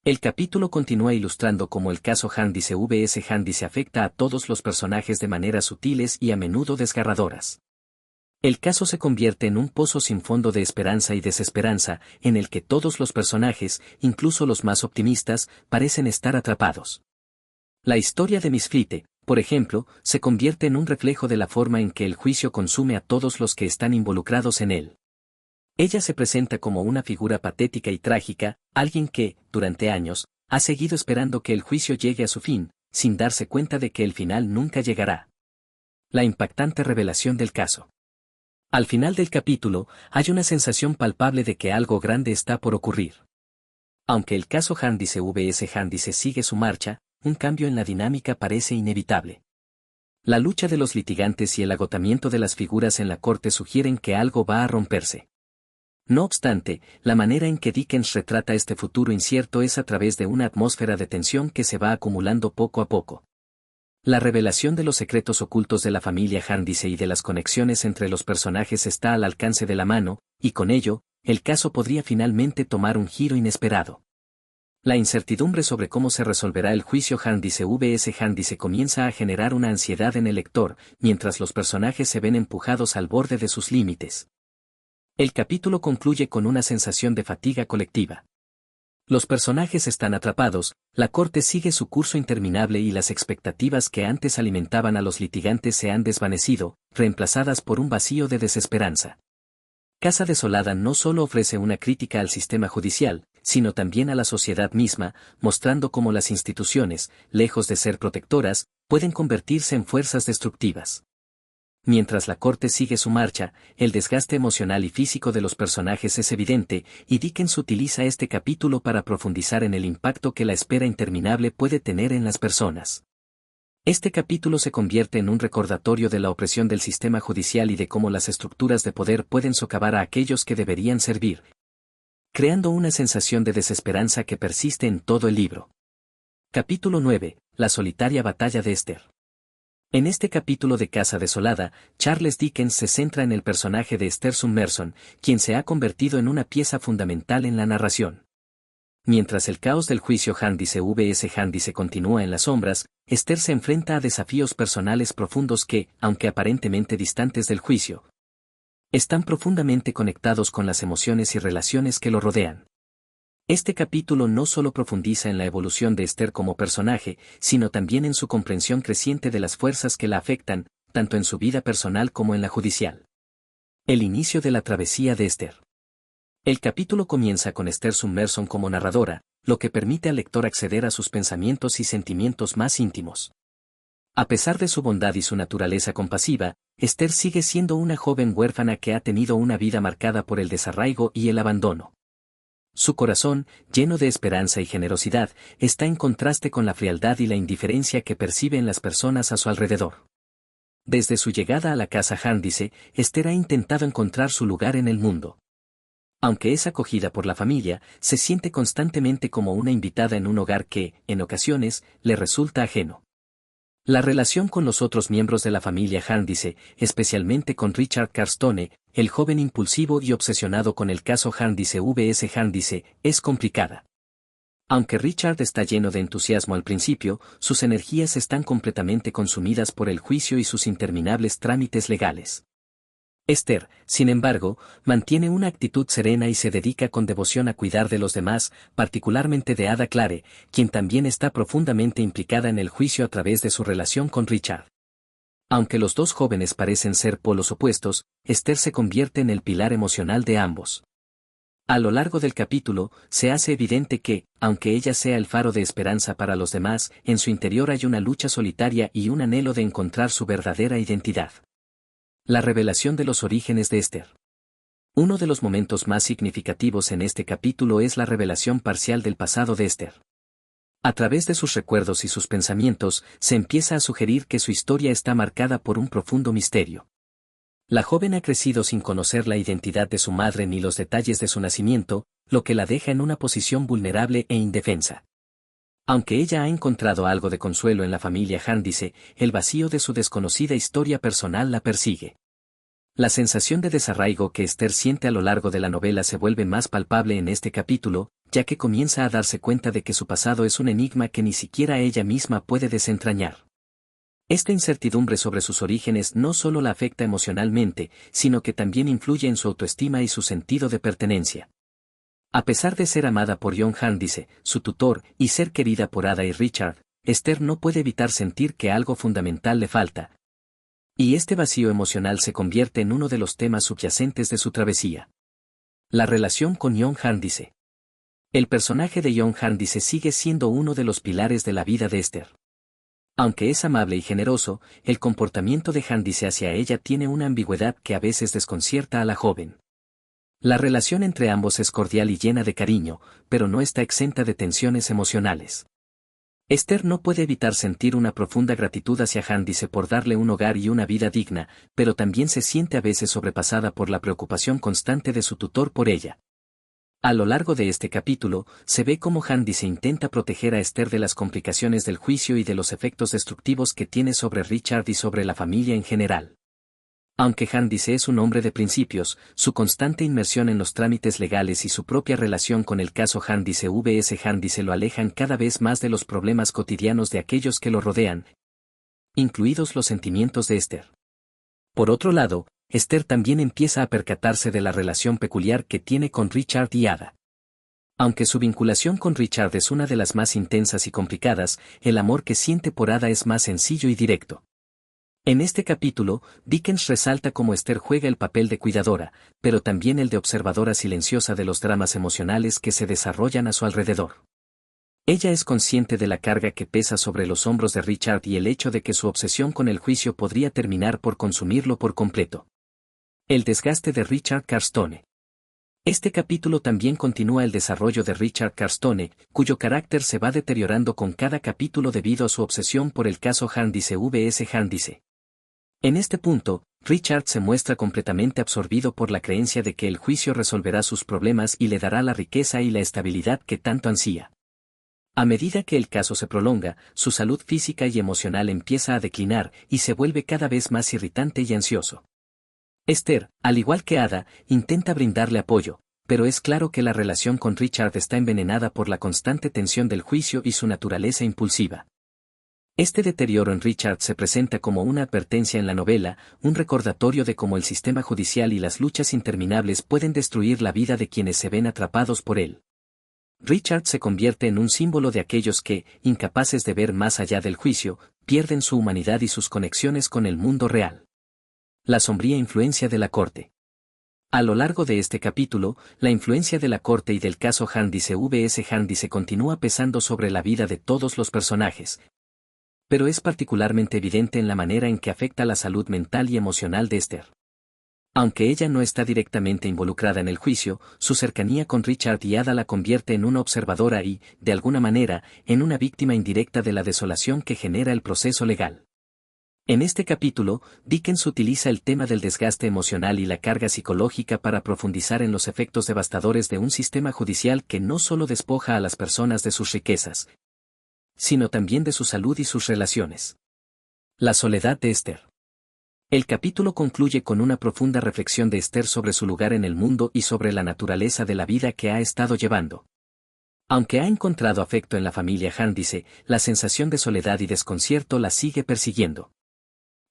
El capítulo continúa ilustrando cómo el caso Handice vs Handice afecta a todos los personajes de maneras sutiles y a menudo desgarradoras. El caso se convierte en un pozo sin fondo de esperanza y desesperanza, en el que todos los personajes, incluso los más optimistas, parecen estar atrapados. La historia de Miss Flite, por ejemplo, se convierte en un reflejo de la forma en que el juicio consume a todos los que están involucrados en él. Ella se presenta como una figura patética y trágica, alguien que, durante años, ha seguido esperando que el juicio llegue a su fin, sin darse cuenta de que el final nunca llegará. La impactante revelación del caso. Al final del capítulo, hay una sensación palpable de que algo grande está por ocurrir. Aunque el caso Handice vs Handice sigue su marcha, un cambio en la dinámica parece inevitable. La lucha de los litigantes y el agotamiento de las figuras en la corte sugieren que algo va a romperse. No obstante, la manera en que Dickens retrata este futuro incierto es a través de una atmósfera de tensión que se va acumulando poco a poco. La revelación de los secretos ocultos de la familia Handice y de las conexiones entre los personajes está al alcance de la mano, y con ello, el caso podría finalmente tomar un giro inesperado. La incertidumbre sobre cómo se resolverá el juicio Handice vs Handice comienza a generar una ansiedad en el lector, mientras los personajes se ven empujados al borde de sus límites. El capítulo concluye con una sensación de fatiga colectiva. Los personajes están atrapados, la corte sigue su curso interminable y las expectativas que antes alimentaban a los litigantes se han desvanecido, reemplazadas por un vacío de desesperanza. Casa Desolada no solo ofrece una crítica al sistema judicial, sino también a la sociedad misma, mostrando cómo las instituciones, lejos de ser protectoras, pueden convertirse en fuerzas destructivas. Mientras la corte sigue su marcha, el desgaste emocional y físico de los personajes es evidente, y Dickens utiliza este capítulo para profundizar en el impacto que la espera interminable puede tener en las personas. Este capítulo se convierte en un recordatorio de la opresión del sistema judicial y de cómo las estructuras de poder pueden socavar a aquellos que deberían servir, creando una sensación de desesperanza que persiste en todo el libro. Capítulo 9. La solitaria batalla de Esther. En este capítulo de Casa Desolada, Charles Dickens se centra en el personaje de Esther Summerson, quien se ha convertido en una pieza fundamental en la narración. Mientras el caos del juicio Handice vs Handice continúa en las sombras, Esther se enfrenta a desafíos personales profundos que, aunque aparentemente distantes del juicio, están profundamente conectados con las emociones y relaciones que lo rodean. Este capítulo no solo profundiza en la evolución de Esther como personaje, sino también en su comprensión creciente de las fuerzas que la afectan, tanto en su vida personal como en la judicial. El inicio de la travesía de Esther. El capítulo comienza con Esther Summerson como narradora, lo que permite al lector acceder a sus pensamientos y sentimientos más íntimos. A pesar de su bondad y su naturaleza compasiva, Esther sigue siendo una joven huérfana que ha tenido una vida marcada por el desarraigo y el abandono. Su corazón, lleno de esperanza y generosidad, está en contraste con la frialdad y la indiferencia que percibe en las personas a su alrededor. Desde su llegada a la casa Jarndyce, Esther ha intentado encontrar su lugar en el mundo. Aunque es acogida por la familia, se siente constantemente como una invitada en un hogar que, en ocasiones, le resulta ajeno. La relación con los otros miembros de la familia Jarndyce, especialmente con Richard Carstone, el joven impulsivo y obsesionado con el caso Jarndyce vs Jarndyce, es complicada. Aunque Richard está lleno de entusiasmo al principio, sus energías están completamente consumidas por el juicio y sus interminables trámites legales. Esther, sin embargo, mantiene una actitud serena y se dedica con devoción a cuidar de los demás, particularmente de Ada Clare, quien también está profundamente implicada en el juicio a través de su relación con Richard. Aunque los dos jóvenes parecen ser polos opuestos, Esther se convierte en el pilar emocional de ambos. A lo largo del capítulo, se hace evidente que, aunque ella sea el faro de esperanza para los demás, en su interior hay una lucha solitaria y un anhelo de encontrar su verdadera identidad. La revelación de los orígenes de Esther. Uno de los momentos más significativos en este capítulo es la revelación parcial del pasado de Esther. A través de sus recuerdos y sus pensamientos, se empieza a sugerir que su historia está marcada por un profundo misterio. La joven ha crecido sin conocer la identidad de su madre ni los detalles de su nacimiento, lo que la deja en una posición vulnerable e indefensa. Aunque ella ha encontrado algo de consuelo en la familia Jarndyce, el vacío de su desconocida historia personal la persigue. La sensación de desarraigo que Esther siente a lo largo de la novela se vuelve más palpable en este capítulo, ya que comienza a darse cuenta de que su pasado es un enigma que ni siquiera ella misma puede desentrañar. Esta incertidumbre sobre sus orígenes no solo la afecta emocionalmente, sino que también influye en su autoestima y su sentido de pertenencia. A pesar de ser amada por John Jarndyce, su tutor, y ser querida por Ada y Richard, Esther no puede evitar sentir que algo fundamental le falta. Y este vacío emocional se convierte en uno de los temas subyacentes de su travesía. La relación con John Jarndyce. El personaje de John Jarndyce sigue siendo uno de los pilares de la vida de Esther. Aunque es amable y generoso, el comportamiento de Jarndyce hacia ella tiene una ambigüedad que a veces desconcierta a la joven. La relación entre ambos es cordial y llena de cariño, pero no está exenta de tensiones emocionales. Esther no puede evitar sentir una profunda gratitud hacia Jarndyce por darle un hogar y una vida digna, pero también se siente a veces sobrepasada por la preocupación constante de su tutor por ella. A lo largo de este capítulo, se ve cómo Jarndyce intenta proteger a Esther de las complicaciones del juicio y de los efectos destructivos que tiene sobre Richard y sobre la familia en general. Aunque Jarndyce es un hombre de principios, su constante inmersión en los trámites legales y su propia relación con el caso Jarndyce vs Jarndyce lo alejan cada vez más de los problemas cotidianos de aquellos que lo rodean, incluidos los sentimientos de Esther. Por otro lado, Esther también empieza a percatarse de la relación peculiar que tiene con Richard y Ada. Aunque su vinculación con Richard es una de las más intensas y complicadas, el amor que siente por Ada es más sencillo y directo. En este capítulo, Dickens resalta cómo Esther juega el papel de cuidadora, pero también el de observadora silenciosa de los dramas emocionales que se desarrollan a su alrededor. Ella es consciente de la carga que pesa sobre los hombros de Richard y el hecho de que su obsesión con el juicio podría terminar por consumirlo por completo. El desgaste de Richard Carstone. Este capítulo también continúa el desarrollo de Richard Carstone, cuyo carácter se va deteriorando con cada capítulo debido a su obsesión por el caso Jarndyce vs Jarndyce. En este punto, Richard se muestra completamente absorbido por la creencia de que el juicio resolverá sus problemas y le dará la riqueza y la estabilidad que tanto ansía. A medida que el caso se prolonga, su salud física y emocional empieza a declinar y se vuelve cada vez más irritante y ansioso. Esther, al igual que Ada, intenta brindarle apoyo, pero es claro que la relación con Richard está envenenada por la constante tensión del juicio y su naturaleza impulsiva. Este deterioro en Richard se presenta como una advertencia en la novela, un recordatorio de cómo el sistema judicial y las luchas interminables pueden destruir la vida de quienes se ven atrapados por él. Richard se convierte en un símbolo de aquellos que, incapaces de ver más allá del juicio, pierden su humanidad y sus conexiones con el mundo real. La sombría influencia de la corte. A lo largo de este capítulo, la influencia de la corte y del caso Handice vs Handice continúa pesando sobre la vida de todos los personajes, pero es particularmente evidente en la manera en que afecta la salud mental y emocional de Esther. Aunque ella no está directamente involucrada en el juicio, su cercanía con Richard y Ada la convierte en una observadora y, de alguna manera, en una víctima indirecta de la desolación que genera el proceso legal. En este capítulo, Dickens utiliza el tema del desgaste emocional y la carga psicológica para profundizar en los efectos devastadores de un sistema judicial que no solo despoja a las personas de sus riquezas, sino también de su salud y sus relaciones. La soledad de Esther. El capítulo concluye con una profunda reflexión de Esther sobre su lugar en el mundo y sobre la naturaleza de la vida que ha estado llevando. Aunque ha encontrado afecto en la familia Handice, la sensación de soledad y desconcierto la sigue persiguiendo.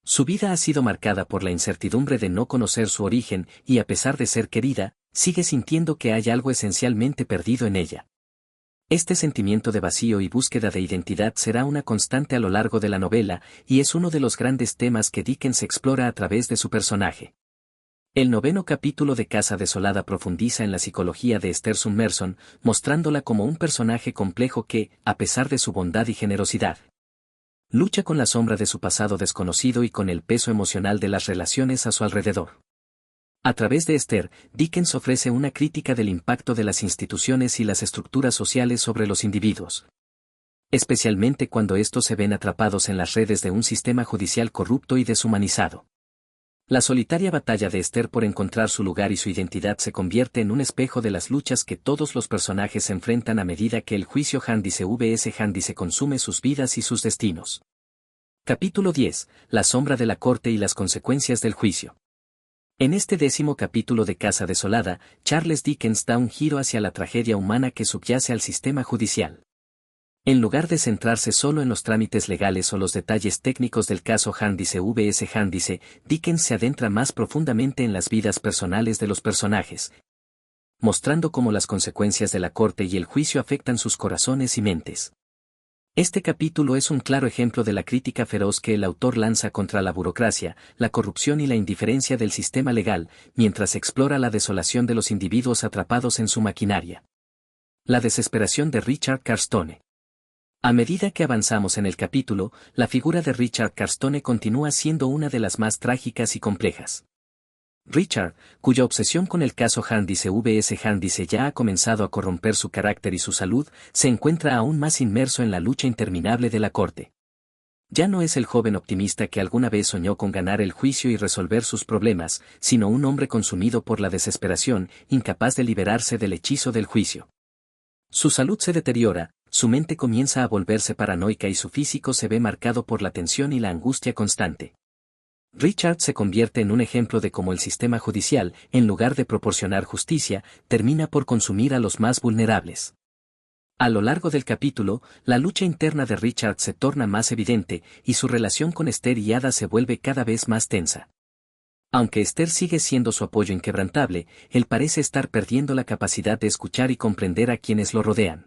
Su vida ha sido marcada por la incertidumbre de no conocer su origen y a pesar de ser querida, sigue sintiendo que hay algo esencialmente perdido en ella. Este sentimiento de vacío y búsqueda de identidad será una constante a lo largo de la novela, y es uno de los grandes temas que Dickens explora a través de su personaje. El 9º capítulo de Casa Desolada profundiza en la psicología de Esther Summerson, mostrándola como un personaje complejo que, a pesar de su bondad y generosidad, lucha con la sombra de su pasado desconocido y con el peso emocional de las relaciones a su alrededor. A través de Esther, Dickens ofrece una crítica del impacto de las instituciones y las estructuras sociales sobre los individuos, especialmente cuando estos se ven atrapados en las redes de un sistema judicial corrupto y deshumanizado. La solitaria batalla de Esther por encontrar su lugar y su identidad se convierte en un espejo de las luchas que todos los personajes enfrentan a medida que el juicio Handice vs Handice consume sus vidas y sus destinos. Capítulo 10. La sombra de la corte y las consecuencias del juicio. En este 10º capítulo de Casa Desolada, Charles Dickens da un giro hacia la tragedia humana que subyace al sistema judicial. En lugar de centrarse solo en los trámites legales o los detalles técnicos del caso Handice vs Handice, Dickens se adentra más profundamente en las vidas personales de los personajes, mostrando cómo las consecuencias de la corte y el juicio afectan sus corazones y mentes. Este capítulo es un claro ejemplo de la crítica feroz que el autor lanza contra la burocracia, la corrupción y la indiferencia del sistema legal, mientras explora la desolación de los individuos atrapados en su maquinaria. La desesperación de Richard Carstone. A medida que avanzamos en el capítulo, la figura de Richard Carstone continúa siendo una de las más trágicas y complejas. Richard, cuya obsesión con el caso Handice vs Handice ya ha comenzado a corromper su carácter y su salud, se encuentra aún más inmerso en la lucha interminable de la corte. Ya no es el joven optimista que alguna vez soñó con ganar el juicio y resolver sus problemas, sino un hombre consumido por la desesperación, incapaz de liberarse del hechizo del juicio. Su salud se deteriora, su mente comienza a volverse paranoica y su físico se ve marcado por la tensión y la angustia constante. Richard se convierte en un ejemplo de cómo el sistema judicial, en lugar de proporcionar justicia, termina por consumir a los más vulnerables. A lo largo del capítulo, la lucha interna de Richard se torna más evidente, y su relación con Esther y Ada se vuelve cada vez más tensa. Aunque Esther sigue siendo su apoyo inquebrantable, él parece estar perdiendo la capacidad de escuchar y comprender a quienes lo rodean.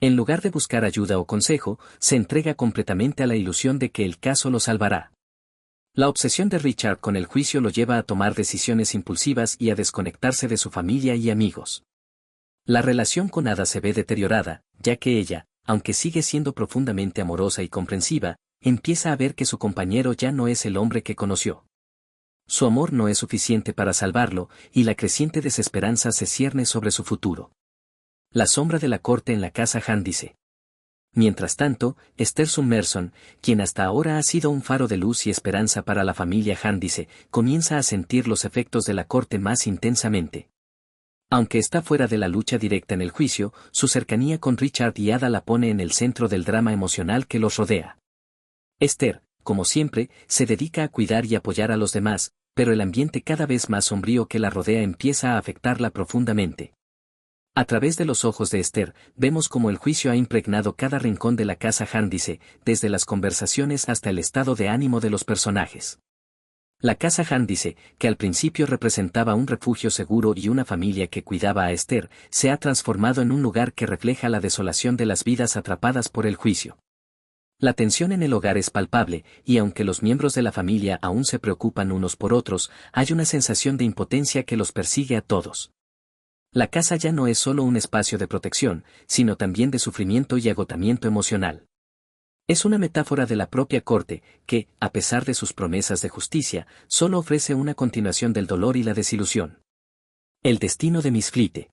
En lugar de buscar ayuda o consejo, se entrega completamente a la ilusión de que el caso lo salvará. La obsesión de Richard con el juicio lo lleva a tomar decisiones impulsivas y a desconectarse de su familia y amigos. La relación con Ada se ve deteriorada, ya que ella, aunque sigue siendo profundamente amorosa y comprensiva, empieza a ver que su compañero ya no es el hombre que conoció. Su amor no es suficiente para salvarlo, y la creciente desesperanza se cierne sobre su futuro. La sombra de la corte en la casa Handice. Mientras tanto, Esther Summerson, quien hasta ahora ha sido un faro de luz y esperanza para la familia Handice, comienza a sentir los efectos de la corte más intensamente. Aunque está fuera de la lucha directa en el juicio, su cercanía con Richard y Ada la pone en el centro del drama emocional que los rodea. Esther, como siempre, se dedica a cuidar y apoyar a los demás, pero el ambiente cada vez más sombrío que la rodea empieza a afectarla profundamente. A través de los ojos de Esther, vemos cómo el juicio ha impregnado cada rincón de la casa Handice, desde las conversaciones hasta el estado de ánimo de los personajes. La casa Handice, que al principio representaba un refugio seguro y una familia que cuidaba a Esther, se ha transformado en un lugar que refleja la desolación de las vidas atrapadas por el juicio. La tensión en el hogar es palpable, y aunque los miembros de la familia aún se preocupan unos por otros, hay una sensación de impotencia que los persigue a todos. La casa ya no es solo un espacio de protección, sino también de sufrimiento y agotamiento emocional. Es una metáfora de la propia corte, que, a pesar de sus promesas de justicia, solo ofrece una continuación del dolor y la desilusión. El destino de Miss Fleet.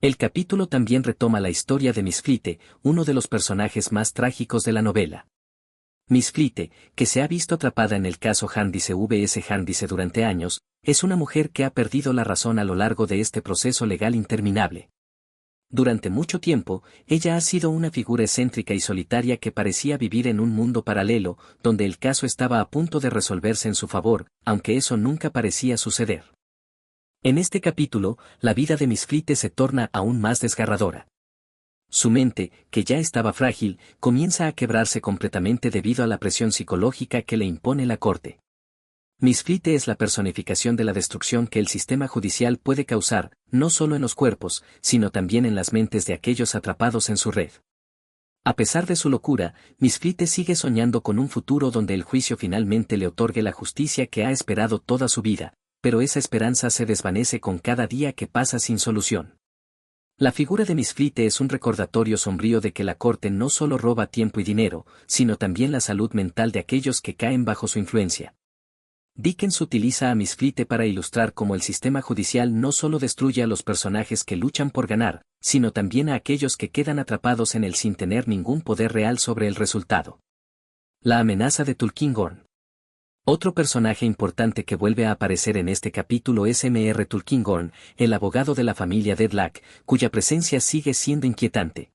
El capítulo también retoma la historia de Miss Fleet, uno de los personajes más trágicos de la novela. Miss Fleet, que se ha visto atrapada en el caso Handice vs Handice durante años, es una mujer que ha perdido la razón a lo largo de este proceso legal interminable. Durante mucho tiempo, ella ha sido una figura excéntrica y solitaria que parecía vivir en un mundo paralelo, donde el caso estaba a punto de resolverse en su favor, aunque eso nunca parecía suceder. En este capítulo, la vida de Miss Fleet se torna aún más desgarradora. Su mente, que ya estaba frágil, comienza a quebrarse completamente debido a la presión psicológica que le impone la corte. Miss Fleet es la personificación de la destrucción que el sistema judicial puede causar, no solo en los cuerpos, sino también en las mentes de aquellos atrapados en su red. A pesar de su locura, Miss Fleet sigue soñando con un futuro donde el juicio finalmente le otorgue la justicia que ha esperado toda su vida, pero esa esperanza se desvanece con cada día que pasa sin solución. La figura de Miss Fleet es un recordatorio sombrío de que la corte no solo roba tiempo y dinero, sino también la salud mental de aquellos que caen bajo su influencia. Dickens utiliza a Miss Fleet para ilustrar cómo el sistema judicial no solo destruye a los personajes que luchan por ganar, sino también a aquellos que quedan atrapados en él sin tener ningún poder real sobre el resultado. La amenaza de Tulkinghorn. Otro personaje importante que vuelve a aparecer en este capítulo es M.R. Tulkinghorn, el abogado de la familia Dedlock, cuya presencia sigue siendo inquietante.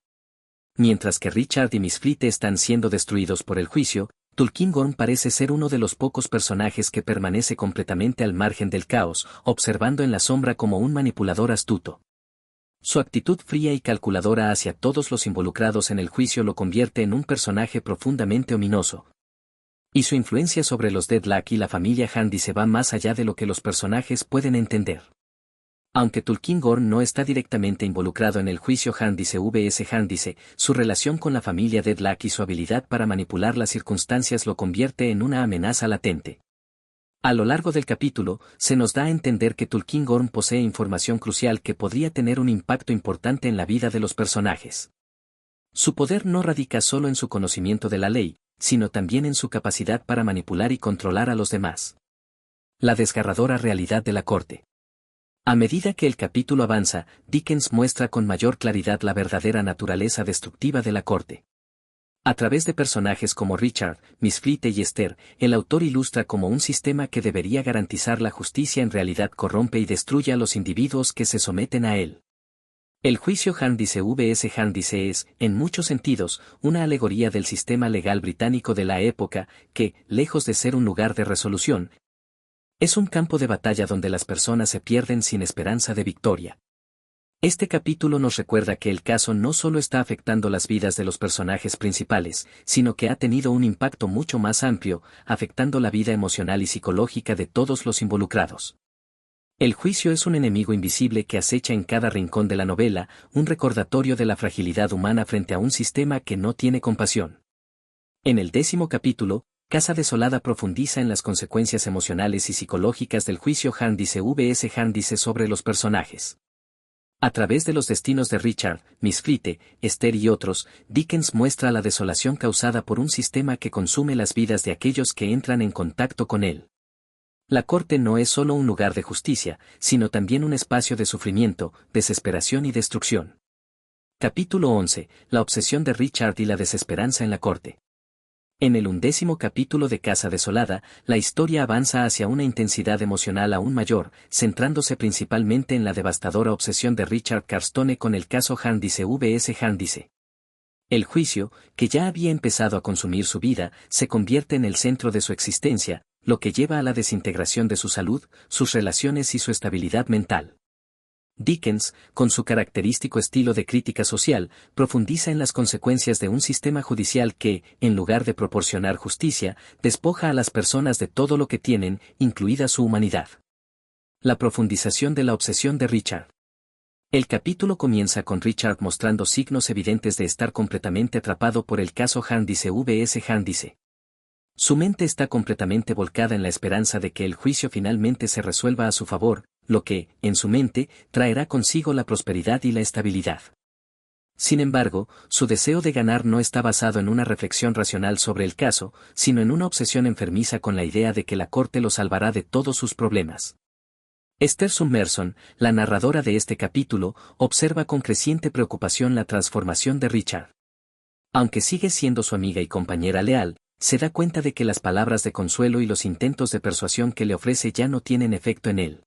Mientras que Richard y Miss Fleet están siendo destruidos por el juicio, Tulkinghorn parece ser uno de los pocos personajes que permanece completamente al margen del caos, observando en la sombra como un manipulador astuto. Su actitud fría y calculadora hacia todos los involucrados en el juicio lo convierte en un personaje profundamente ominoso. Y su influencia sobre los Dedlock y la familia Handice va más allá de lo que los personajes pueden entender. Aunque Tulkinghorn no está directamente involucrado en el juicio Handice vs Handice, su relación con la familia Dedlock y su habilidad para manipular las circunstancias lo convierte en una amenaza latente. A lo largo del capítulo, se nos da a entender que Tulkinghorn posee información crucial que podría tener un impacto importante en la vida de los personajes. Su poder no radica solo en su conocimiento de la ley, sino también en su capacidad para manipular y controlar a los demás. La desgarradora realidad de la corte. A medida que el capítulo avanza, Dickens muestra con mayor claridad la verdadera naturaleza destructiva de la corte. A través de personajes como Richard, Miss Fleet y Esther, el autor ilustra cómo un sistema que debería garantizar la justicia en realidad corrompe y destruye a los individuos que se someten a él. El juicio Handice vs Handice es, en muchos sentidos, una alegoría del sistema legal británico de la época, que, lejos de ser un lugar de resolución, es un campo de batalla donde las personas se pierden sin esperanza de victoria. Este capítulo nos recuerda que el caso no solo está afectando las vidas de los personajes principales, sino que ha tenido un impacto mucho más amplio, afectando la vida emocional y psicológica de todos los involucrados. El juicio es un enemigo invisible que acecha en cada rincón de la novela, un recordatorio de la fragilidad humana frente a un sistema que no tiene compasión. En el 10º capítulo, Casa Desolada profundiza en las consecuencias emocionales y psicológicas del juicio Handice vs Handice sobre los personajes. A través de los destinos de Richard, Miss Fleet, Esther y otros, Dickens muestra la desolación causada por un sistema que consume las vidas de aquellos que entran en contacto con él. La corte no es solo un lugar de justicia, sino también un espacio de sufrimiento, desesperación y destrucción. Capítulo 11. La obsesión de Richard y la desesperanza en la corte. En el 11º capítulo de Casa Desolada, la historia avanza hacia una intensidad emocional aún mayor, centrándose principalmente en la devastadora obsesión de Richard Carstone con el caso Handice vs Handice. El juicio, que ya había empezado a consumir su vida, se convierte en el centro de su existencia, lo que lleva a la desintegración de su salud, sus relaciones y su estabilidad mental. Dickens, con su característico estilo de crítica social, profundiza en las consecuencias de un sistema judicial que, en lugar de proporcionar justicia, despoja a las personas de todo lo que tienen, incluida su humanidad. La profundización de la obsesión de Richard. El capítulo comienza con Richard mostrando signos evidentes de estar completamente atrapado por el caso Handice vs Handice. Su mente está completamente volcada en la esperanza de que el juicio finalmente se resuelva a su favor, lo que, en su mente, traerá consigo la prosperidad y la estabilidad. Sin embargo, su deseo de ganar no está basado en una reflexión racional sobre el caso, sino en una obsesión enfermiza con la idea de que la corte lo salvará de todos sus problemas. Esther Summerson, la narradora de este capítulo, observa con creciente preocupación la transformación de Richard. Aunque sigue siendo su amiga y compañera leal, se da cuenta de que las palabras de consuelo y los intentos de persuasión que le ofrece ya no tienen efecto en él.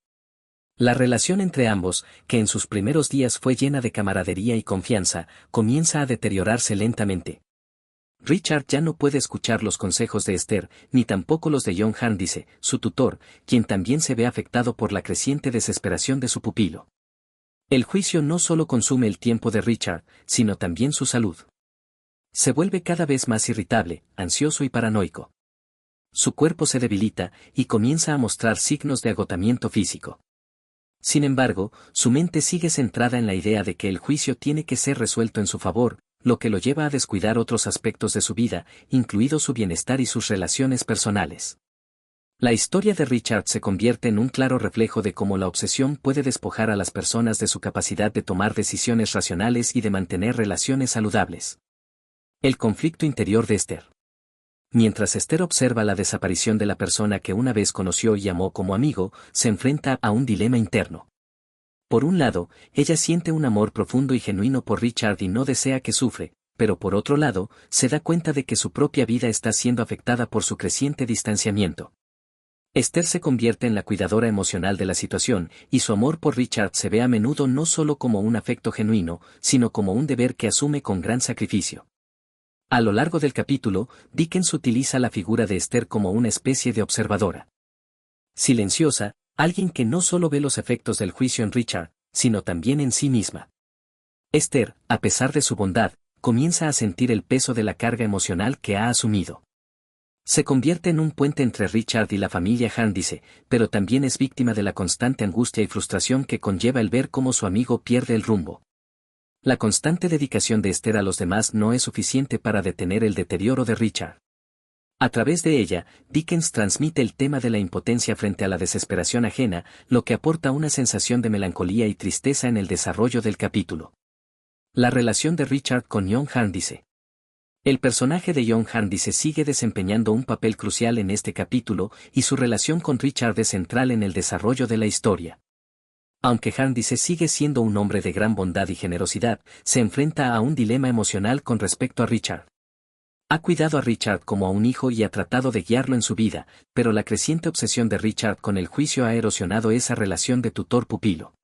La relación entre ambos, que en sus primeros días fue llena de camaradería y confianza, comienza a deteriorarse lentamente. Richard ya no puede escuchar los consejos de Esther, ni tampoco los de John Handice, su tutor, quien también se ve afectado por la creciente desesperación de su pupilo. El juicio no solo consume el tiempo de Richard, sino también su salud. Se vuelve cada vez más irritable, ansioso y paranoico. Su cuerpo se debilita y comienza a mostrar signos de agotamiento físico. Sin embargo, su mente sigue centrada en la idea de que el juicio tiene que ser resuelto en su favor, lo que lo lleva a descuidar otros aspectos de su vida, incluido su bienestar y sus relaciones personales. La historia de Richard se convierte en un claro reflejo de cómo la obsesión puede despojar a las personas de su capacidad de tomar decisiones racionales y de mantener relaciones saludables. El conflicto interior de Esther. Mientras Esther observa la desaparición de la persona que una vez conoció y amó como amigo, se enfrenta a un dilema interno. Por un lado, ella siente un amor profundo y genuino por Richard y no desea que sufre, pero por otro lado, se da cuenta de que su propia vida está siendo afectada por su creciente distanciamiento. Esther se convierte en la cuidadora emocional de la situación, y su amor por Richard se ve a menudo no solo como un afecto genuino, sino como un deber que asume con gran sacrificio. A lo largo del capítulo, Dickens utiliza la figura de Esther como una especie de observadora silenciosa, alguien que no solo ve los efectos del juicio en Richard, sino también en sí misma. Esther, a pesar de su bondad, comienza a sentir el peso de la carga emocional que ha asumido. Se convierte en un puente entre Richard y la familia Handice, pero también es víctima de la constante angustia y frustración que conlleva el ver cómo su amigo pierde el rumbo. La constante dedicación de Esther a los demás no es suficiente para detener el deterioro de Richard. A través de ella, Dickens transmite el tema de la impotencia frente a la desesperación ajena, lo que aporta una sensación de melancolía y tristeza en el desarrollo del capítulo. La relación de Richard con John Handice. El personaje de John Handice sigue desempeñando un papel crucial en este capítulo, y su relación con Richard es central en el desarrollo de la historia. Aunque Handice sigue siendo un hombre de gran bondad y generosidad, se enfrenta a un dilema emocional con respecto a Richard. Ha cuidado a Richard como a un hijo y ha tratado de guiarlo en su vida, pero la creciente obsesión de Richard con el juicio ha erosionado esa relación de tutor-pupilo.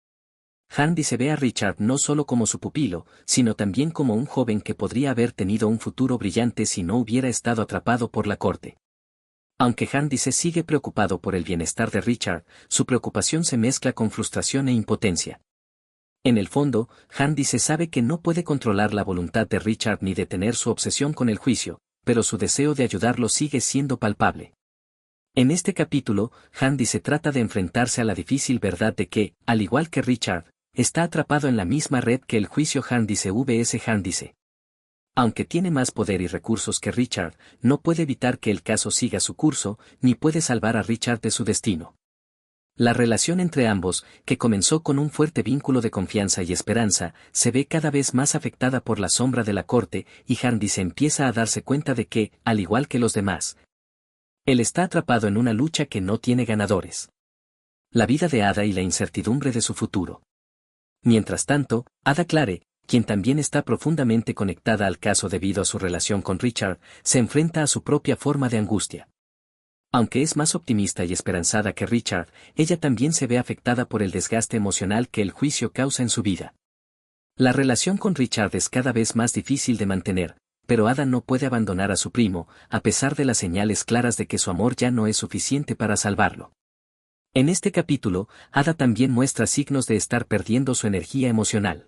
Handice ve a Richard no solo como su pupilo, sino también como un joven que podría haber tenido un futuro brillante si no hubiera estado atrapado por la corte. Aunque Handice sigue preocupado por el bienestar de Richard, su preocupación se mezcla con frustración e impotencia. En el fondo, Handice sabe que no puede controlar la voluntad de Richard ni detener su obsesión con el juicio, pero su deseo de ayudarlo sigue siendo palpable. En este capítulo, Handice trata de enfrentarse a la difícil verdad de que, al igual que Richard, está atrapado en la misma red que el juicio Handice vs Handice. Aunque tiene más poder y recursos que Richard, no puede evitar que el caso siga su curso, ni puede salvar a Richard de su destino. La relación entre ambos, que comenzó con un fuerte vínculo de confianza y esperanza, se ve cada vez más afectada por la sombra de la corte, y Handice empieza a darse cuenta de que, al igual que los demás, él está atrapado en una lucha que no tiene ganadores. La vida de Ada y la incertidumbre de su futuro. Mientras tanto, Ada Clare, quien también está profundamente conectada al caso debido a su relación con Richard, se enfrenta a su propia forma de angustia. Aunque es más optimista y esperanzada que Richard, ella también se ve afectada por el desgaste emocional que el juicio causa en su vida. La relación con Richard es cada vez más difícil de mantener, pero Ada no puede abandonar a su primo, a pesar de las señales claras de que su amor ya no es suficiente para salvarlo. En este capítulo, Ada también muestra signos de estar perdiendo su energía emocional.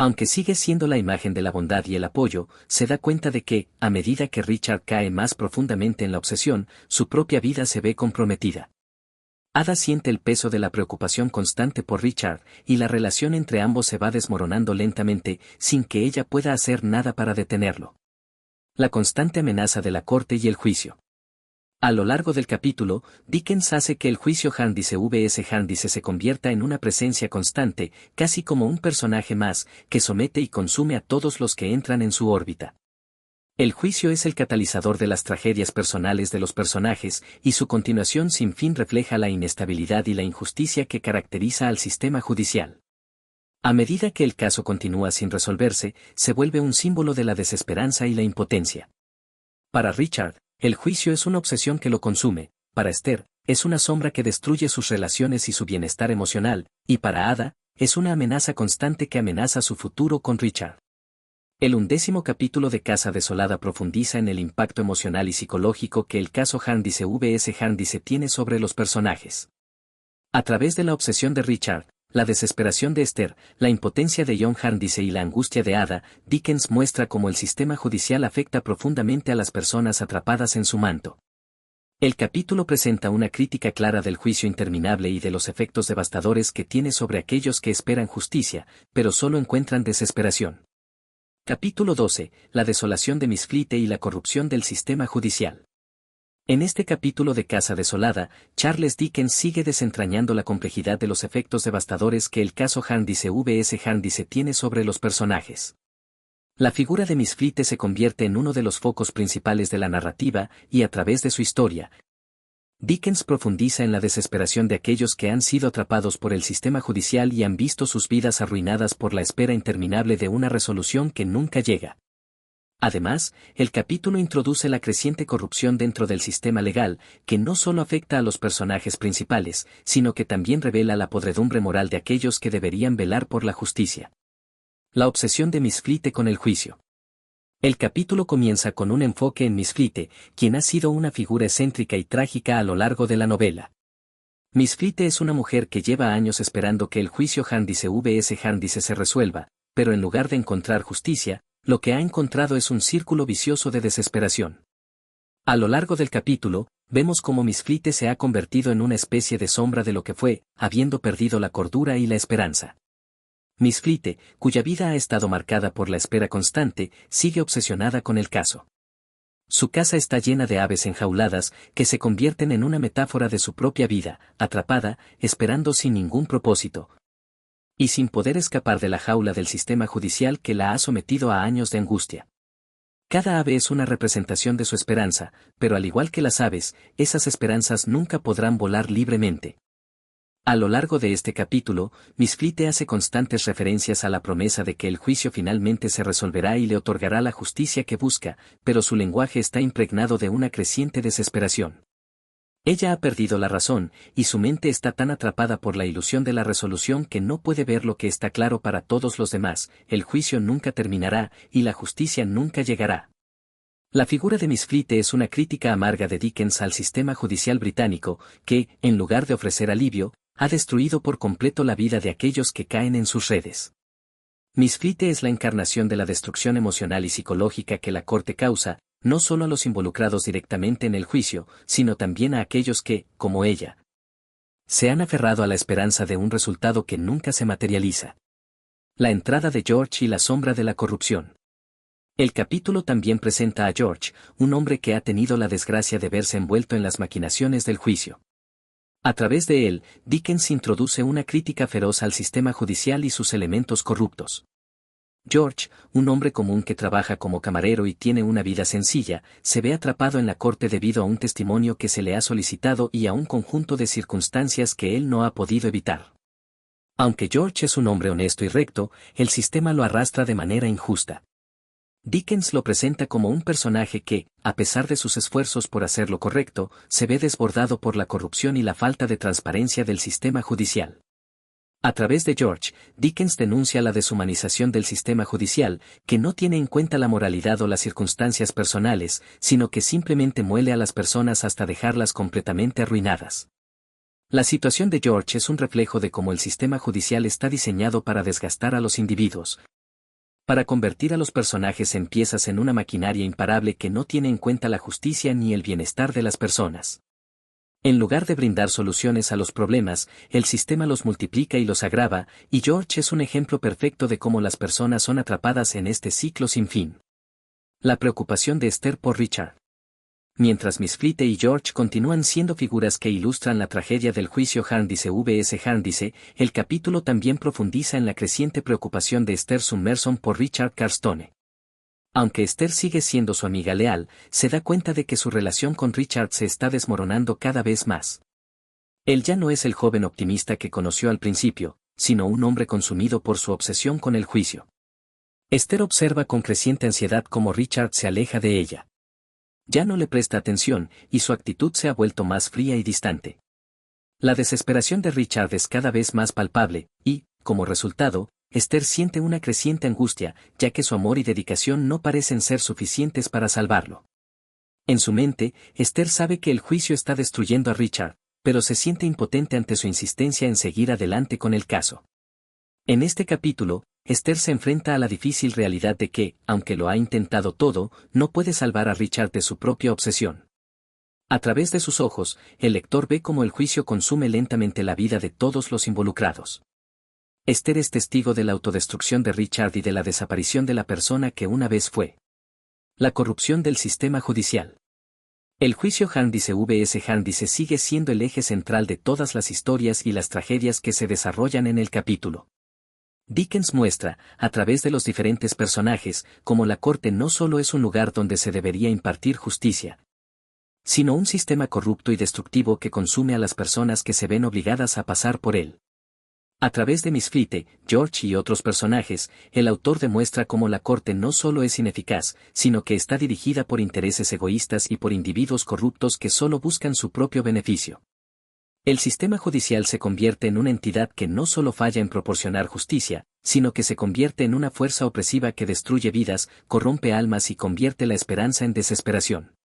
Aunque sigue siendo la imagen de la bondad y el apoyo, se da cuenta de que, a medida que Richard cae más profundamente en la obsesión, su propia vida se ve comprometida. Ada siente el peso de la preocupación constante por Richard, y la relación entre ambos se va desmoronando lentamente, sin que ella pueda hacer nada para detenerlo. La constante amenaza de la corte y el juicio. A lo largo del capítulo, Dickens hace que el juicio Jarndyce vs. Jarndyce se convierta en una presencia constante, casi como un personaje más, que somete y consume a todos los que entran en su órbita. El juicio es el catalizador de las tragedias personales de los personajes, y su continuación sin fin refleja la inestabilidad y la injusticia que caracteriza al sistema judicial. A medida que el caso continúa sin resolverse, se vuelve un símbolo de la desesperanza y la impotencia. Para Richard, el juicio es una obsesión que lo consume; para Esther, es una sombra que destruye sus relaciones y su bienestar emocional; y para Ada, es una amenaza constante que amenaza su futuro con Richard. El 11º capítulo de Casa Desolada profundiza en el impacto emocional y psicológico que el caso Jarndyce vs. Jarndyce tiene sobre los personajes. A través de la obsesión de Richard, la desesperación de Esther, la impotencia de John Jarndyce y la angustia de Ada, Dickens muestra cómo el sistema judicial afecta profundamente a las personas atrapadas en su manto. El capítulo presenta una crítica clara del juicio interminable y de los efectos devastadores que tiene sobre aquellos que esperan justicia, pero solo encuentran desesperación. Capítulo 12. La desolación de Miss Flite y la corrupción del sistema judicial. En este capítulo de Casa Desolada, Charles Dickens sigue desentrañando la complejidad de los efectos devastadores que el caso Jarndyce vs. Jarndyce tiene sobre los personajes. La figura de Miss Flite se convierte en uno de los focos principales de la narrativa, y a través de su historia, Dickens profundiza en la desesperación de aquellos que han sido atrapados por el sistema judicial y han visto sus vidas arruinadas por la espera interminable de una resolución que nunca llega. Además, el capítulo introduce la creciente corrupción dentro del sistema legal, que no solo afecta a los personajes principales, sino que también revela la podredumbre moral de aquellos que deberían velar por la justicia. La obsesión de Miss Flite con el juicio. El capítulo comienza con un enfoque en Miss Flite, quien ha sido una figura excéntrica y trágica a lo largo de la novela. Miss Flite es una mujer que lleva años esperando que el juicio Jarndyce vs. Jarndyce se resuelva, pero en lugar de encontrar justicia, lo que ha encontrado es un círculo vicioso de desesperación. A lo largo del capítulo, vemos cómo Miss Flite se ha convertido en una especie de sombra de lo que fue, habiendo perdido la cordura y la esperanza. Miss Flite, cuya vida ha estado marcada por la espera constante, sigue obsesionada con el caso. Su casa está llena de aves enjauladas, que se convierten en una metáfora de su propia vida, atrapada, esperando sin ningún propósito, y sin poder escapar de la jaula del sistema judicial que la ha sometido a años de angustia. Cada ave es una representación de su esperanza, pero al igual que las aves, esas esperanzas nunca podrán volar libremente. A lo largo de este capítulo, Miss Flite hace constantes referencias a la promesa de que el juicio finalmente se resolverá y le otorgará la justicia que busca, pero su lenguaje está impregnado de una creciente desesperación. Ella ha perdido la razón, y su mente está tan atrapada por la ilusión de la resolución que no puede ver lo que está claro para todos los demás: el juicio nunca terminará, y la justicia nunca llegará. La figura de Miss Flite es una crítica amarga de Dickens al sistema judicial británico, que, en lugar de ofrecer alivio, ha destruido por completo la vida de aquellos que caen en sus redes. Miss Flite es la encarnación de la destrucción emocional y psicológica que la corte causa, no solo a los involucrados directamente en el juicio, sino también a aquellos que, como ella, se han aferrado a la esperanza de un resultado que nunca se materializa. La entrada de George y la sombra de la corrupción. El capítulo también presenta a George, un hombre que ha tenido la desgracia de verse envuelto en las maquinaciones del juicio. A través de él, Dickens introduce una crítica feroz al sistema judicial y sus elementos corruptos. George, un hombre común que trabaja como camarero y tiene una vida sencilla, se ve atrapado en la corte debido a un testimonio que se le ha solicitado y a un conjunto de circunstancias que él no ha podido evitar. Aunque George es un hombre honesto y recto, el sistema lo arrastra de manera injusta. Dickens lo presenta como un personaje que, a pesar de sus esfuerzos por hacer lo correcto, se ve desbordado por la corrupción y la falta de transparencia del sistema judicial. A través de George, Dickens denuncia la deshumanización del sistema judicial, que no tiene en cuenta la moralidad o las circunstancias personales, sino que simplemente muele a las personas hasta dejarlas completamente arruinadas. La situación de George es un reflejo de cómo el sistema judicial está diseñado para desgastar a los individuos, para convertir a los personajes en piezas en una maquinaria imparable que no tiene en cuenta la justicia ni el bienestar de las personas. En lugar de brindar soluciones a los problemas, el sistema los multiplica y los agrava, y George es un ejemplo perfecto de cómo las personas son atrapadas en este ciclo sin fin. La preocupación de Esther por Richard. Mientras Miss Flite y George continúan siendo figuras que ilustran la tragedia del juicio Jarndyce vs. Jarndyce, el capítulo también profundiza en la creciente preocupación de Esther Summerson por Richard Carstone. Aunque Esther sigue siendo su amiga leal, se da cuenta de que su relación con Richard se está desmoronando cada vez más. Él ya no es el joven optimista que conoció al principio, sino un hombre consumido por su obsesión con el juicio. Esther observa con creciente ansiedad cómo Richard se aleja de ella. Ya no le presta atención, y su actitud se ha vuelto más fría y distante. La desesperación de Richard es cada vez más palpable, y, como resultado, Esther siente una creciente angustia, ya que su amor y dedicación no parecen ser suficientes para salvarlo. En su mente, Esther sabe que el juicio está destruyendo a Richard, pero se siente impotente ante su insistencia en seguir adelante con el caso. En este capítulo, Esther se enfrenta a la difícil realidad de que, aunque lo ha intentado todo, no puede salvar a Richard de su propia obsesión. A través de sus ojos, el lector ve cómo el juicio consume lentamente la vida de todos los involucrados. Esther es testigo de la autodestrucción de Richard y de la desaparición de la persona que una vez fue. La corrupción del sistema judicial. El juicio Jarndyce vs. Jarndyce sigue siendo el eje central de todas las historias y las tragedias que se desarrollan en el capítulo. Dickens muestra, a través de los diferentes personajes, cómo la corte no solo es un lugar donde se debería impartir justicia, sino un sistema corrupto y destructivo que consume a las personas que se ven obligadas a pasar por él. A través de Miss Flite, George y otros personajes, el autor demuestra cómo la corte no solo es ineficaz, sino que está dirigida por intereses egoístas y por individuos corruptos que solo buscan su propio beneficio. El sistema judicial se convierte en una entidad que no solo falla en proporcionar justicia, sino que se convierte en una fuerza opresiva que destruye vidas, corrompe almas y convierte la esperanza en desesperación.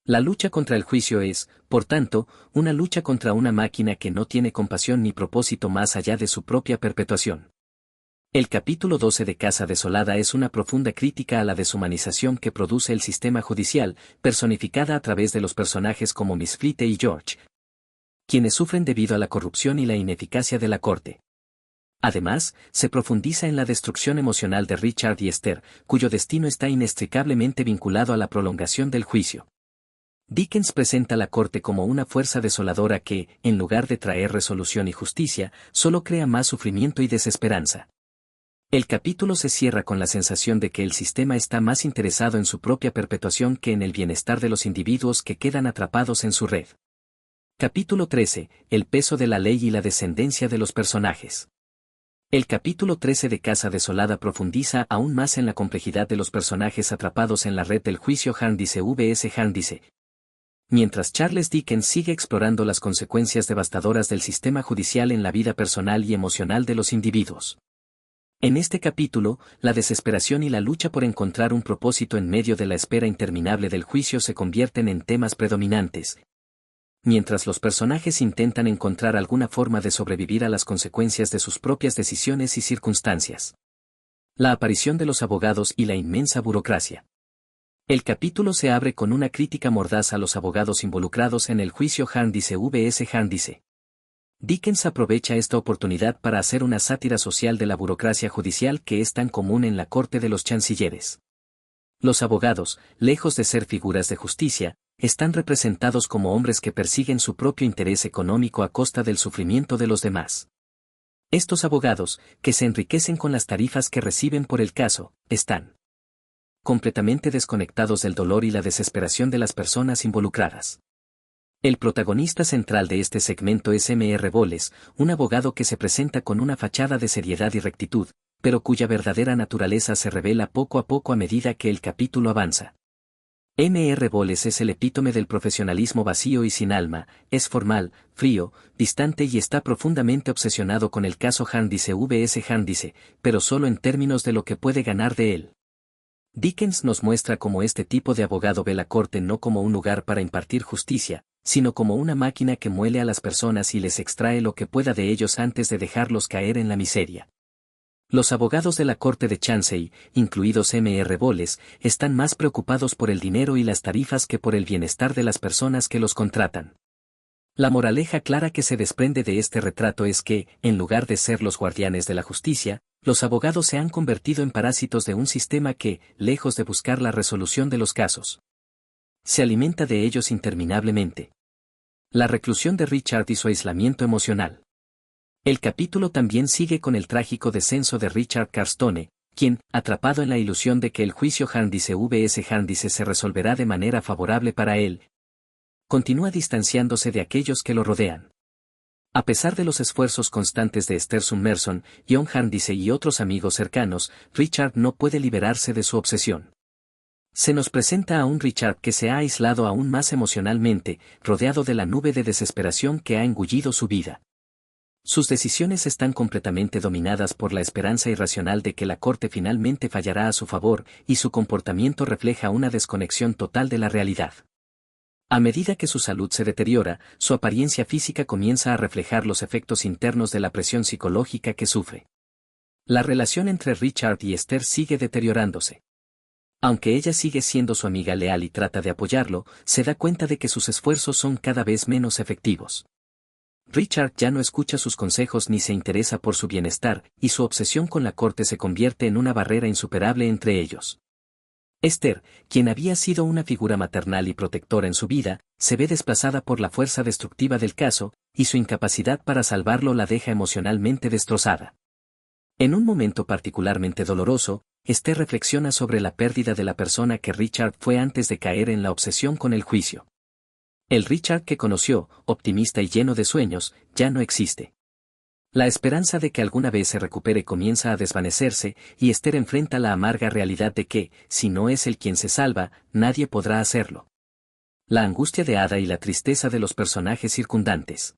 La lucha contra el juicio es, por tanto, una lucha contra una máquina que no tiene compasión ni propósito más allá de su propia perpetuación. El capítulo 12 de Casa Desolada es una profunda crítica a la deshumanización que produce el sistema judicial, personificada a través de los personajes como Miss Flite y George, quienes sufren debido a la corrupción y la ineficacia de la corte. Además, se profundiza en la destrucción emocional de Richard y Esther, cuyo destino está inextricablemente vinculado a la prolongación del juicio. Dickens presenta la corte como una fuerza desoladora que, en lugar de traer resolución y justicia, solo crea más sufrimiento y desesperanza. El capítulo se cierra con la sensación de que el sistema está más interesado en su propia perpetuación que en el bienestar de los individuos que quedan atrapados en su red. Capítulo 13. El peso de la ley y la descendencia de los personajes. El capítulo 13 de Casa Desolada profundiza aún más en la complejidad de los personajes atrapados en la red del juicio Jarndyce vs. Jarndyce. Mientras Charles Dickens sigue explorando las consecuencias devastadoras del sistema judicial en la vida personal y emocional de los individuos. En este capítulo, la desesperación y la lucha por encontrar un propósito en medio de la espera interminable del juicio se convierten en temas predominantes. Mientras los personajes intentan encontrar alguna forma de sobrevivir a las consecuencias de sus propias decisiones y circunstancias. La aparición de los abogados y la inmensa burocracia. El capítulo se abre con una crítica mordaz a los abogados involucrados en el juicio Jarndyce vs. Jarndyce. Dickens aprovecha esta oportunidad para hacer una sátira social de la burocracia judicial que es tan común en la corte de los chancilleres. Los abogados, lejos de ser figuras de justicia, están representados como hombres que persiguen su propio interés económico a costa del sufrimiento de los demás. Estos abogados, que se enriquecen con las tarifas que reciben por el caso, están completamente desconectados del dolor y la desesperación de las personas involucradas. El protagonista central de este segmento es M.R. Bowles, un abogado que se presenta con una fachada de seriedad y rectitud, pero cuya verdadera naturaleza se revela poco a poco a medida que el capítulo avanza. M.R. Bowles es el epítome del profesionalismo vacío y sin alma, es formal, frío, distante y está profundamente obsesionado con el caso Jarndyce vs. Jarndyce, pero solo en términos de lo que puede ganar de él. Dickens nos muestra cómo este tipo de abogado ve la corte no como un lugar para impartir justicia, sino como una máquina que muele a las personas y les extrae lo que pueda de ellos antes de dejarlos caer en la miseria. Los abogados de la corte de Chancey, incluidos M.R. Bowles, están más preocupados por el dinero y las tarifas que por el bienestar de las personas que los contratan. La moraleja clara que se desprende de este retrato es que, en lugar de ser los guardianes de la justicia, los abogados se han convertido en parásitos de un sistema que, lejos de buscar la resolución de los casos, se alimenta de ellos interminablemente. La reclusión de Richard y su aislamiento emocional. El capítulo también sigue con el trágico descenso de Richard Carstone, quien, atrapado en la ilusión de que el juicio Jarndyce vs Jarndyce se resolverá de manera favorable para él, continúa distanciándose de aquellos que lo rodean. A pesar de los esfuerzos constantes de Esther Summerson, John Jarndyce y otros amigos cercanos, Richard no puede liberarse de su obsesión. Se nos presenta a un Richard que se ha aislado aún más emocionalmente, rodeado de la nube de desesperación que ha engullido su vida. Sus decisiones están completamente dominadas por la esperanza irracional de que la corte finalmente fallará a su favor, y su comportamiento refleja una desconexión total de la realidad. A medida que su salud se deteriora, su apariencia física comienza a reflejar los efectos internos de la presión psicológica que sufre. La relación entre Richard y Esther sigue deteriorándose. Aunque ella sigue siendo su amiga leal y trata de apoyarlo, se da cuenta de que sus esfuerzos son cada vez menos efectivos. Richard ya no escucha sus consejos ni se interesa por su bienestar, y su obsesión con la corte se convierte en una barrera insuperable entre ellos. Esther, quien había sido una figura maternal y protectora en su vida, se ve desplazada por la fuerza destructiva del caso, y su incapacidad para salvarlo la deja emocionalmente destrozada. En un momento particularmente doloroso, Esther reflexiona sobre la pérdida de la persona que Richard fue antes de caer en la obsesión con el juicio. El Richard que conoció, optimista y lleno de sueños, ya no existe. La esperanza de que alguna vez se recupere comienza a desvanecerse, y Esther enfrenta la amarga realidad de que, si no es él quien se salva, nadie podrá hacerlo. La angustia de Ada y la tristeza de los personajes circundantes.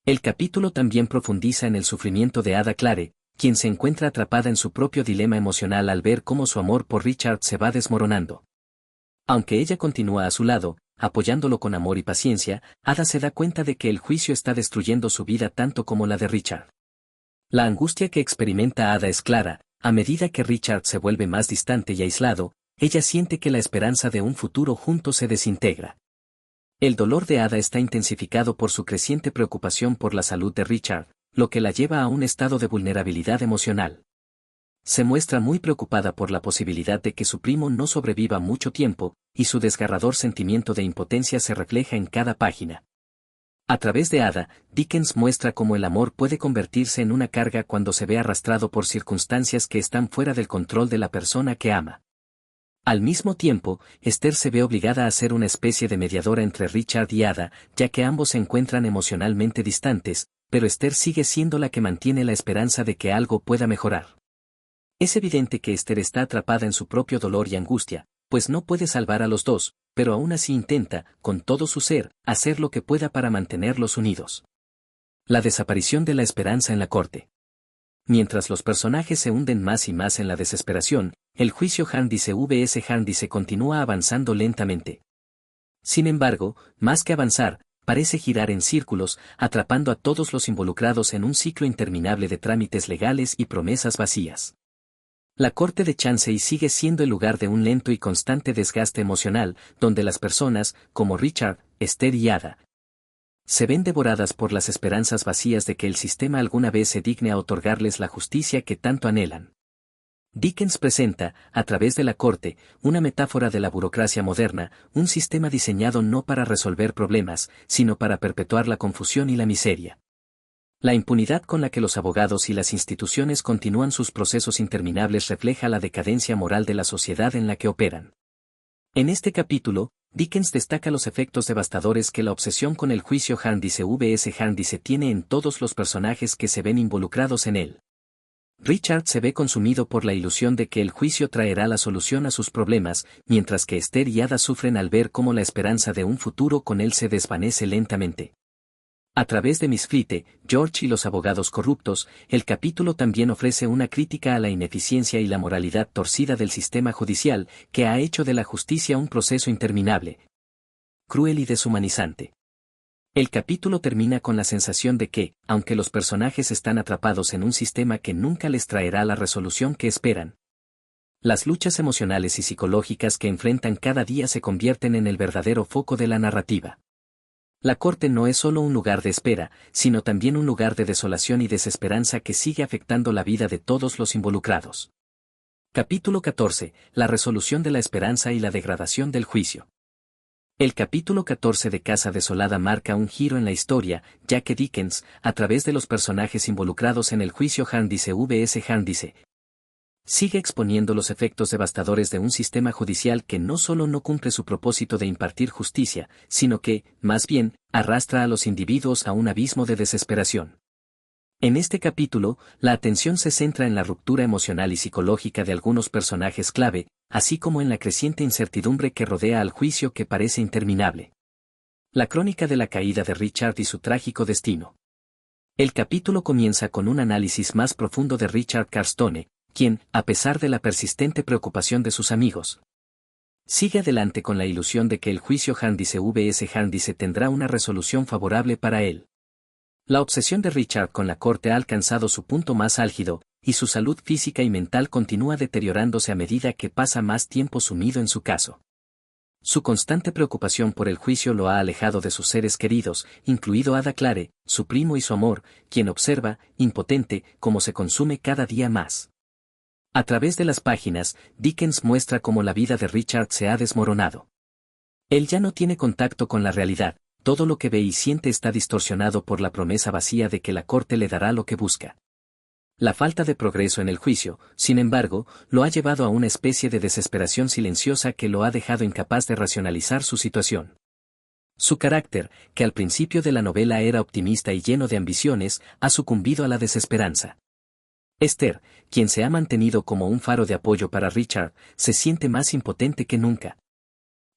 El capítulo también profundiza en el sufrimiento de Ada Clare, quien se encuentra atrapada en su propio dilema emocional al ver cómo su amor por Richard se va desmoronando. Aunque ella continúa a su lado, apoyándolo con amor y paciencia, Ada se da cuenta de que el juicio está destruyendo su vida tanto como la de Richard. La angustia que experimenta Ada es clara, a medida que Richard se vuelve más distante y aislado, ella siente que la esperanza de un futuro juntos se desintegra. El dolor de Ada está intensificado por su creciente preocupación por la salud de Richard, lo que la lleva a un estado de vulnerabilidad emocional. Se muestra muy preocupada por la posibilidad de que su primo no sobreviva mucho tiempo, y su desgarrador sentimiento de impotencia se refleja en cada página. A través de Ada, Dickens muestra cómo el amor puede convertirse en una carga cuando se ve arrastrado por circunstancias que están fuera del control de la persona que ama. Al mismo tiempo, Esther se ve obligada a ser una especie de mediadora entre Richard y Ada, ya que ambos se encuentran emocionalmente distantes, pero Esther sigue siendo la que mantiene la esperanza de que algo pueda mejorar. Es evidente que Esther está atrapada en su propio dolor y angustia, pues no puede salvar a los dos, pero aún así intenta, con todo su ser, hacer lo que pueda para mantenerlos unidos. La desaparición de la esperanza en la corte. Mientras los personajes se hunden más y más en la desesperación, el juicio Jarndyce vs Jarndyce continúa avanzando lentamente. Sin embargo, más que avanzar, parece girar en círculos, atrapando a todos los involucrados en un ciclo interminable de trámites legales y promesas vacías. La corte de Chancey sigue siendo el lugar de un lento y constante desgaste emocional, donde las personas, como Richard, Esther y Ada, se ven devoradas por las esperanzas vacías de que el sistema alguna vez se digne a otorgarles la justicia que tanto anhelan. Dickens presenta, a través de la corte, una metáfora de la burocracia moderna, un sistema diseñado no para resolver problemas, sino para perpetuar la confusión y la miseria. La impunidad con la que los abogados y las instituciones continúan sus procesos interminables refleja la decadencia moral de la sociedad en la que operan. En este capítulo, Dickens destaca los efectos devastadores que la obsesión con el juicio Jarndyce vs Jarndyce tiene en todos los personajes que se ven involucrados en él. Richard se ve consumido por la ilusión de que el juicio traerá la solución a sus problemas, mientras que Esther y Ada sufren al ver cómo la esperanza de un futuro con él se desvanece lentamente. A través de Miss Flite, George y los abogados corruptos, el capítulo también ofrece una crítica a la ineficiencia y la moralidad torcida del sistema judicial, que ha hecho de la justicia un proceso interminable, cruel y deshumanizante. El capítulo termina con la sensación de que, aunque los personajes están atrapados en un sistema que nunca les traerá la resolución que esperan, las luchas emocionales y psicológicas que enfrentan cada día se convierten en el verdadero foco de la narrativa. La corte no es solo un lugar de espera, sino también un lugar de desolación y desesperanza que sigue afectando la vida de todos los involucrados. Capítulo 14. La resolución de la esperanza y la degradación del juicio. El capítulo 14 de Casa Desolada marca un giro en la historia, ya que Dickens, a través de los personajes involucrados en el juicio Jarndyce vs Jarndyce, sigue exponiendo los efectos devastadores de un sistema judicial que no solo no cumple su propósito de impartir justicia, sino que, más bien, arrastra a los individuos a un abismo de desesperación. En este capítulo, la atención se centra en la ruptura emocional y psicológica de algunos personajes clave, así como en la creciente incertidumbre que rodea al juicio que parece interminable. La crónica de la caída de Richard y su trágico destino. El capítulo comienza con un análisis más profundo de Richard Carstone, quien, a pesar de la persistente preocupación de sus amigos, sigue adelante con la ilusión de que el juicio Jarndyce vs Jarndyce tendrá una resolución favorable para él. La obsesión de Richard con la corte ha alcanzado su punto más álgido, y su salud física y mental continúa deteriorándose a medida que pasa más tiempo sumido en su caso. Su constante preocupación por el juicio lo ha alejado de sus seres queridos, incluido Ada Clare, su primo y su amor, quien observa, impotente, cómo se consume cada día más. A través de las páginas, Dickens muestra cómo la vida de Richard se ha desmoronado. Él ya no tiene contacto con la realidad. Todo lo que ve y siente está distorsionado por la promesa vacía de que la corte le dará lo que busca. La falta de progreso en el juicio, sin embargo, lo ha llevado a una especie de desesperación silenciosa que lo ha dejado incapaz de racionalizar su situación. Su carácter, que al principio de la novela era optimista y lleno de ambiciones, ha sucumbido a la desesperanza. Esther, quien se ha mantenido como un faro de apoyo para Richard, se siente más impotente que nunca.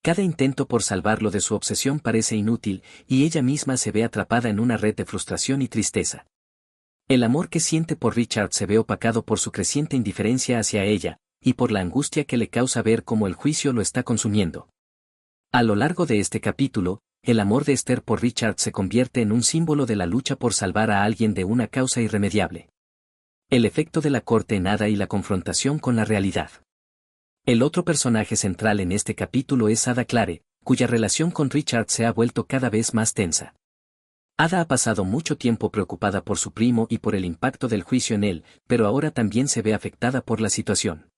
Cada intento por salvarlo de su obsesión parece inútil, y ella misma se ve atrapada en una red de frustración y tristeza. El amor que siente por Richard se ve opacado por su creciente indiferencia hacia ella, y por la angustia que le causa ver cómo el juicio lo está consumiendo. A lo largo de este capítulo, el amor de Esther por Richard se convierte en un símbolo de la lucha por salvar a alguien de una causa irremediable. El efecto de la corte en Ada y la confrontación con la realidad. El otro personaje central en este capítulo es Ada Clare, cuya relación con Richard se ha vuelto cada vez más tensa. Ada ha pasado mucho tiempo preocupada por su primo y por el impacto del juicio en él, pero ahora también se ve afectada por la situación.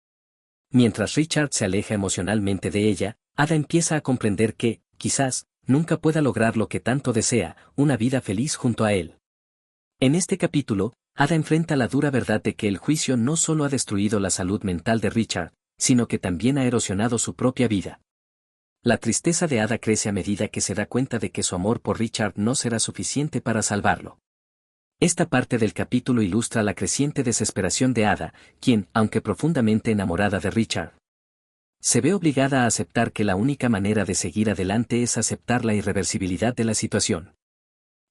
Mientras Richard se aleja emocionalmente de ella, Ada empieza a comprender que, quizás, nunca pueda lograr lo que tanto desea, una vida feliz junto a él. En este capítulo, Ada enfrenta la dura verdad de que el juicio no solo ha destruido la salud mental de Richard, sino que también ha erosionado su propia vida. La tristeza de Ada crece a medida que se da cuenta de que su amor por Richard no será suficiente para salvarlo. Esta parte del capítulo ilustra la creciente desesperación de Ada, quien, aunque profundamente enamorada de Richard, se ve obligada a aceptar que la única manera de seguir adelante es aceptar la irreversibilidad de la situación.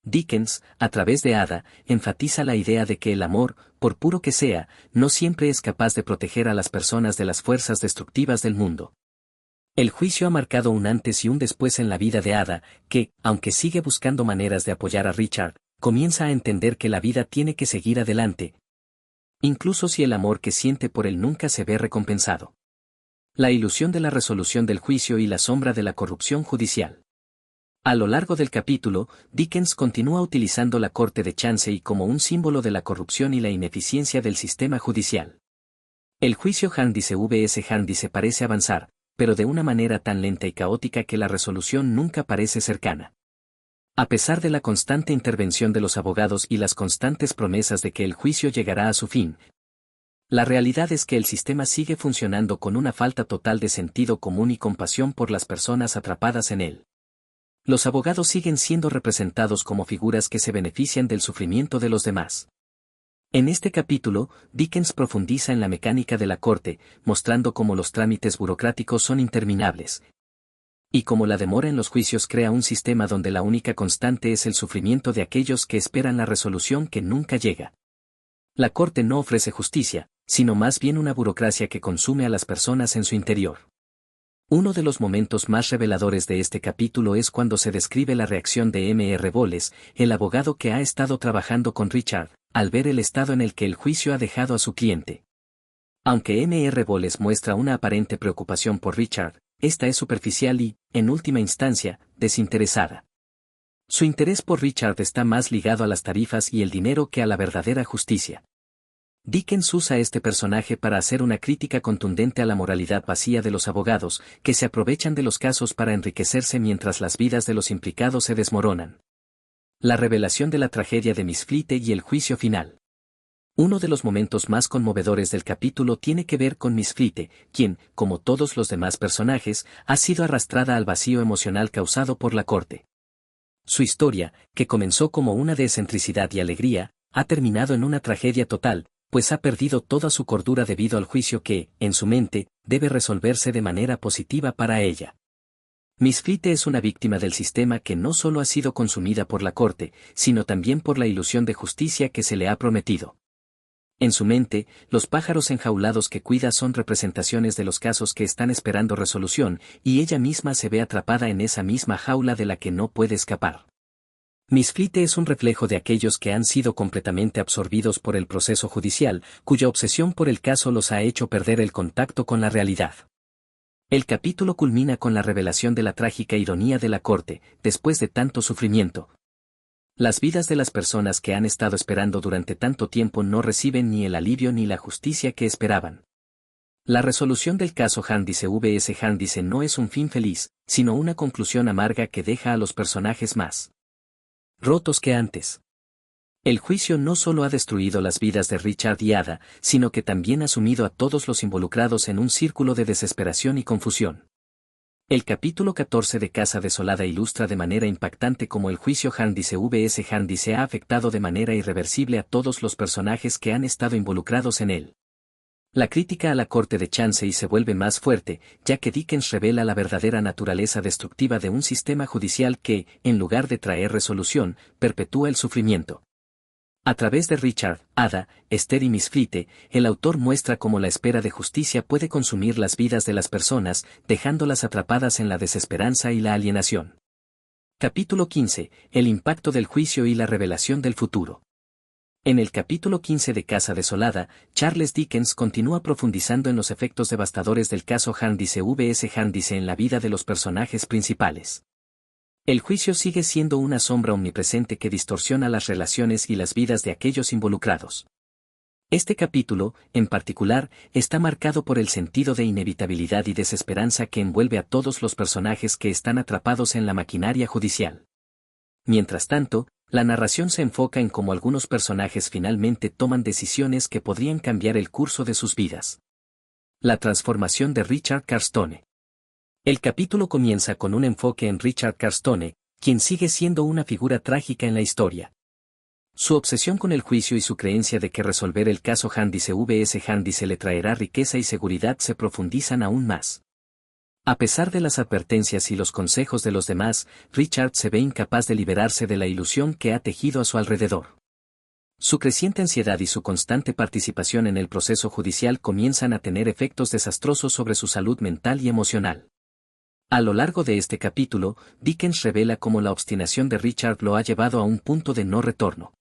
Dickens, a través de Ada, enfatiza la idea de que el amor, por puro que sea, no siempre es capaz de proteger a las personas de las fuerzas destructivas del mundo. El juicio ha marcado un antes y un después en la vida de Ada, que, aunque sigue buscando maneras de apoyar a Richard, comienza a entender que la vida tiene que seguir adelante, incluso si el amor que siente por él nunca se ve recompensado. La ilusión de la resolución del juicio y la sombra de la corrupción judicial. A lo largo del capítulo, Dickens continúa utilizando la corte de Chancey como un símbolo de la corrupción y la ineficiencia del sistema judicial. El juicio Jarndyce vs Jarndyce parece avanzar, pero de una manera tan lenta y caótica que la resolución nunca parece cercana. A pesar de la constante intervención de los abogados y las constantes promesas de que el juicio llegará a su fin, la realidad es que el sistema sigue funcionando con una falta total de sentido común y compasión por las personas atrapadas en él. Los abogados siguen siendo representados como figuras que se benefician del sufrimiento de los demás. En este capítulo, Dickens profundiza en la mecánica de la corte, mostrando cómo los trámites burocráticos son interminables, y cómo la demora en los juicios crea un sistema donde la única constante es el sufrimiento de aquellos que esperan la resolución que nunca llega. La corte no ofrece justicia, sino más bien una burocracia que consume a las personas en su interior. Uno de los momentos más reveladores de este capítulo es cuando se describe la reacción de M.R. Bowles, el abogado que ha estado trabajando con Richard, al ver el estado en el que el juicio ha dejado a su cliente. Aunque M.R. Bowles muestra una aparente preocupación por Richard, esta es superficial y, en última instancia, desinteresada. Su interés por Richard está más ligado a las tarifas y el dinero que a la verdadera justicia. Dickens usa este personaje para hacer una crítica contundente a la moralidad vacía de los abogados, que se aprovechan de los casos para enriquecerse mientras las vidas de los implicados se desmoronan. La revelación de la tragedia de Miss Flite y el juicio final. Uno de los momentos más conmovedores del capítulo tiene que ver con Miss Flite, quien, como todos los demás personajes, ha sido arrastrada al vacío emocional causado por la corte. Su historia, que comenzó como una de excentricidad y alegría, ha terminado en una tragedia total, pues ha perdido toda su cordura debido al juicio que, en su mente, debe resolverse de manera positiva para ella. Miss Flite es una víctima del sistema que no solo ha sido consumida por la corte, sino también por la ilusión de justicia que se le ha prometido. En su mente, los pájaros enjaulados que cuida son representaciones de los casos que están esperando resolución, y ella misma se ve atrapada en esa misma jaula de la que no puede escapar. Miss Flite es un reflejo de aquellos que han sido completamente absorbidos por el proceso judicial, cuya obsesión por el caso los ha hecho perder el contacto con la realidad. El capítulo culmina con la revelación de la trágica ironía de la corte, después de tanto sufrimiento. Las vidas de las personas que han estado esperando durante tanto tiempo no reciben ni el alivio ni la justicia que esperaban. La resolución del caso Handice vs. Handice no es un fin feliz, sino una conclusión amarga que deja a los personajes más rotos que antes. El juicio no solo ha destruido las vidas de Richard y Ada, sino que también ha sumido a todos los involucrados en un círculo de desesperación y confusión. El capítulo 14 de Casa Desolada ilustra de manera impactante cómo el juicio Handice vs. Handice ha afectado de manera irreversible a todos los personajes que han estado involucrados en él. La crítica a la corte de Chancey se vuelve más fuerte, ya que Dickens revela la verdadera naturaleza destructiva de un sistema judicial que, en lugar de traer resolución, perpetúa el sufrimiento. A través de Richard, Ada, Esther y Miss Flite, el autor muestra cómo la espera de justicia puede consumir las vidas de las personas, dejándolas atrapadas en la desesperanza y la alienación. Capítulo 15. El impacto del juicio y la revelación del futuro. En el capítulo 15 de Casa Desolada, Charles Dickens continúa profundizando en los efectos devastadores del caso Handice vs. Handice en la vida de los personajes principales. El juicio sigue siendo una sombra omnipresente que distorsiona las relaciones y las vidas de aquellos involucrados. Este capítulo, en particular, está marcado por el sentido de inevitabilidad y desesperanza que envuelve a todos los personajes que están atrapados en la maquinaria judicial. Mientras tanto, la narración se enfoca en cómo algunos personajes finalmente toman decisiones que podrían cambiar el curso de sus vidas. La transformación de Richard Carstone. El capítulo comienza con un enfoque en Richard Carstone, quien sigue siendo una figura trágica en la historia. Su obsesión con el juicio y su creencia de que resolver el caso Handice vs. Handice le traerá riqueza y seguridad se profundizan aún más. A pesar de las advertencias y los consejos de los demás, Richard se ve incapaz de liberarse de la ilusión que ha tejido a su alrededor. Su creciente ansiedad y su constante participación en el proceso judicial comienzan a tener efectos desastrosos sobre su salud mental y emocional. A lo largo de este capítulo, Dickens revela cómo la obstinación de Richard lo ha llevado a un punto de no retorno.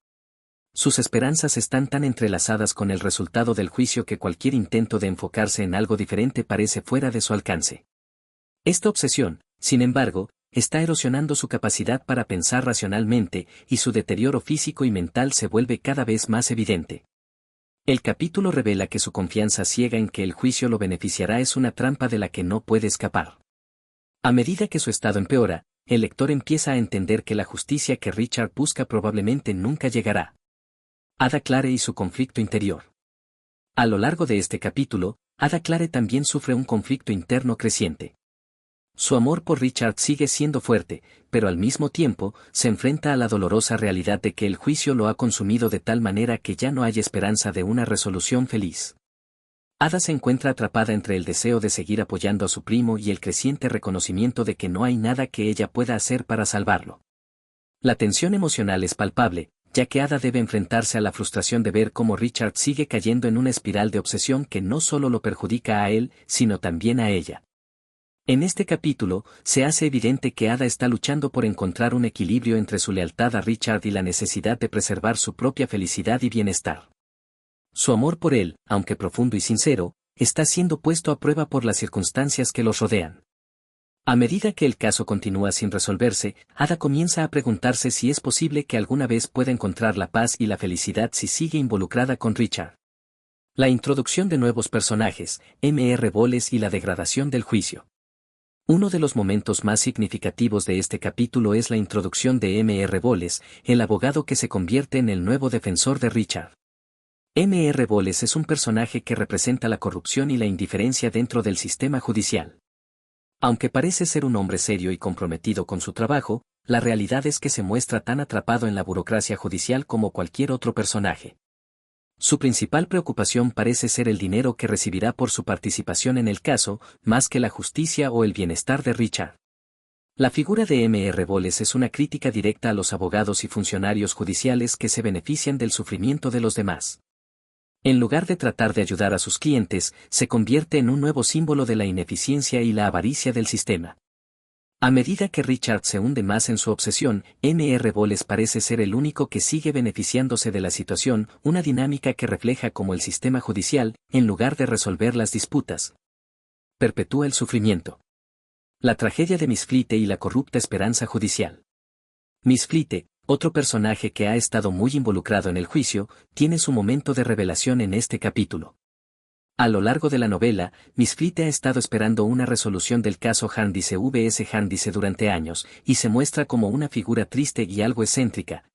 Sus esperanzas están tan entrelazadas con el resultado del juicio que cualquier intento de enfocarse en algo diferente parece fuera de su alcance. Esta obsesión, sin embargo, está erosionando su capacidad para pensar racionalmente, y su deterioro físico y mental se vuelve cada vez más evidente. El capítulo revela que su confianza ciega en que el juicio lo beneficiará es una trampa de la que no puede escapar. A medida que su estado empeora, el lector empieza a entender que la justicia que Richard busca probablemente nunca llegará. Ada Clare y su conflicto interior. A lo largo de este capítulo, Ada Clare también sufre un conflicto interno creciente. Su amor por Richard sigue siendo fuerte, pero al mismo tiempo, se enfrenta a la dolorosa realidad de que el juicio lo ha consumido de tal manera que ya no hay esperanza de una resolución feliz. Ada se encuentra atrapada entre el deseo de seguir apoyando a su primo y el creciente reconocimiento de que no hay nada que ella pueda hacer para salvarlo. La tensión emocional es palpable, ya que Ada debe enfrentarse a la frustración de ver cómo Richard sigue cayendo en una espiral de obsesión que no solo lo perjudica a él, sino también a ella. En este capítulo, se hace evidente que Ada está luchando por encontrar un equilibrio entre su lealtad a Richard y la necesidad de preservar su propia felicidad y bienestar. Su amor por él, aunque profundo y sincero, está siendo puesto a prueba por las circunstancias que los rodean. A medida que el caso continúa sin resolverse, Ada comienza a preguntarse si es posible que alguna vez pueda encontrar la paz y la felicidad si sigue involucrada con Richard. La introducción de nuevos personajes, Mr. Boles y la degradación del juicio. Uno de los momentos más significativos de este capítulo es la introducción de Mr. Boles, el abogado que se convierte en el nuevo defensor de Richard. Mr. Boles es un personaje que representa la corrupción y la indiferencia dentro del sistema judicial. Aunque parece ser un hombre serio y comprometido con su trabajo, la realidad es que se muestra tan atrapado en la burocracia judicial como cualquier otro personaje. Su principal preocupación parece ser el dinero que recibirá por su participación en el caso, más que la justicia o el bienestar de Richard. La figura de Mr. Boles es una crítica directa a los abogados y funcionarios judiciales que se benefician del sufrimiento de los demás. En lugar de tratar de ayudar a sus clientes, se convierte en un nuevo símbolo de la ineficiencia y la avaricia del sistema. A medida que Richard se hunde más en su obsesión, Mr. Boles parece ser el único que sigue beneficiándose de la situación, una dinámica que refleja cómo el sistema judicial, en lugar de resolver las disputas, perpetúa el sufrimiento. La tragedia de Miss Fleete y la corrupta esperanza judicial. Miss Fleete, otro personaje que ha estado muy involucrado en el juicio, tiene su momento de revelación en este capítulo. A lo largo de la novela, Miss Fleete ha estado esperando una resolución del caso Jarndyce vs. Jarndyce durante años, y se muestra como una figura triste y algo excéntrica,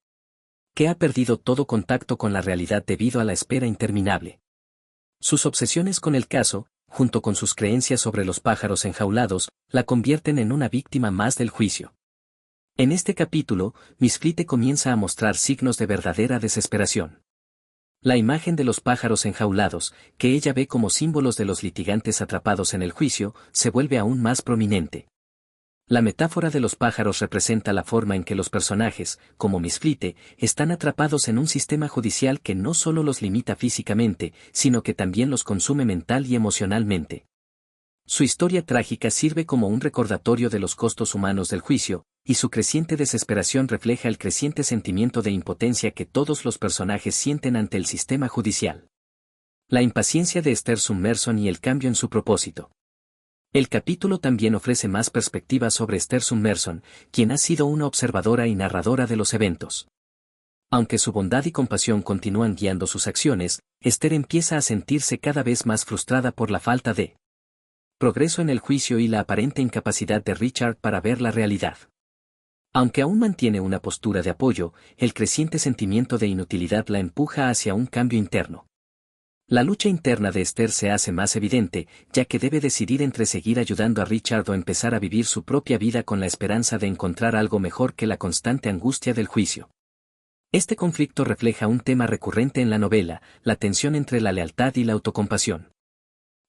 que ha perdido todo contacto con la realidad debido a la espera interminable. Sus obsesiones con el caso, junto con sus creencias sobre los pájaros enjaulados, la convierten en una víctima más del juicio. En este capítulo, Miss Fleete comienza a mostrar signos de verdadera desesperación. La imagen de los pájaros enjaulados, que ella ve como símbolos de los litigantes atrapados en el juicio, se vuelve aún más prominente. La metáfora de los pájaros representa la forma en que los personajes, como Miss Fleete, están atrapados en un sistema judicial que no solo los limita físicamente, sino que también los consume mental y emocionalmente. Su historia trágica sirve como un recordatorio de los costos humanos del juicio, y su creciente desesperación refleja el creciente sentimiento de impotencia que todos los personajes sienten ante el sistema judicial. La impaciencia de Esther Summerson y el cambio en su propósito. El capítulo también ofrece más perspectiva sobre Esther Summerson, quien ha sido una observadora y narradora de los eventos. Aunque su bondad y compasión continúan guiando sus acciones, Esther empieza a sentirse cada vez más frustrada por la falta de progreso en el juicio y la aparente incapacidad de Richard para ver la realidad. Aunque aún mantiene una postura de apoyo, el creciente sentimiento de inutilidad la empuja hacia un cambio interno. La lucha interna de Esther se hace más evidente, ya que debe decidir entre seguir ayudando a Richard o empezar a vivir su propia vida con la esperanza de encontrar algo mejor que la constante angustia del juicio. Este conflicto refleja un tema recurrente en la novela, la tensión entre la lealtad y la autocompasión.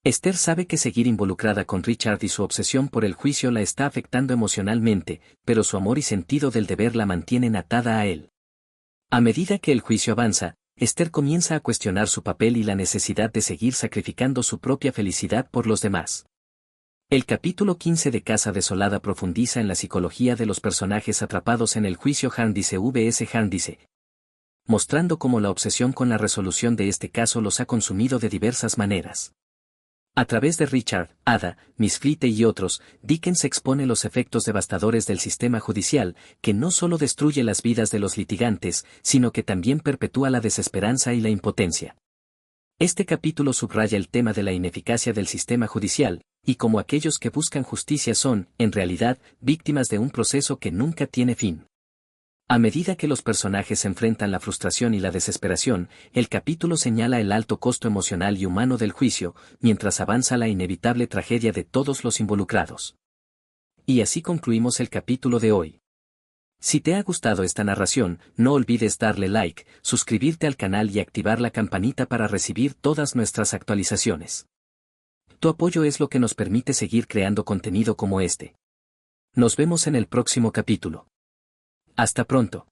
Esther sabe que seguir involucrada con Richard y su obsesión por el juicio la está afectando emocionalmente, pero su amor y sentido del deber la mantienen atada a él. A medida que el juicio avanza, Esther comienza a cuestionar su papel y la necesidad de seguir sacrificando su propia felicidad por los demás. El capítulo 15 de Casa Desolada profundiza en la psicología de los personajes atrapados en el juicio Jarndyce vs. Jarndyce, mostrando cómo la obsesión con la resolución de este caso los ha consumido de diversas maneras. A través de Richard, Ada, Miss Fleete y otros, Dickens expone los efectos devastadores del sistema judicial, que no solo destruye las vidas de los litigantes, sino que también perpetúa la desesperanza y la impotencia. Este capítulo subraya el tema de la ineficacia del sistema judicial, y cómo aquellos que buscan justicia son, en realidad, víctimas de un proceso que nunca tiene fin. A medida que los personajes enfrentan la frustración y la desesperación, el capítulo señala el alto costo emocional y humano del juicio, mientras avanza la inevitable tragedia de todos los involucrados. Y así concluimos el capítulo de hoy. Si te ha gustado esta narración, no olvides darle like, suscribirte al canal y activar la campanita para recibir todas nuestras actualizaciones. Tu apoyo es lo que nos permite seguir creando contenido como este. Nos vemos en el próximo capítulo. Hasta pronto.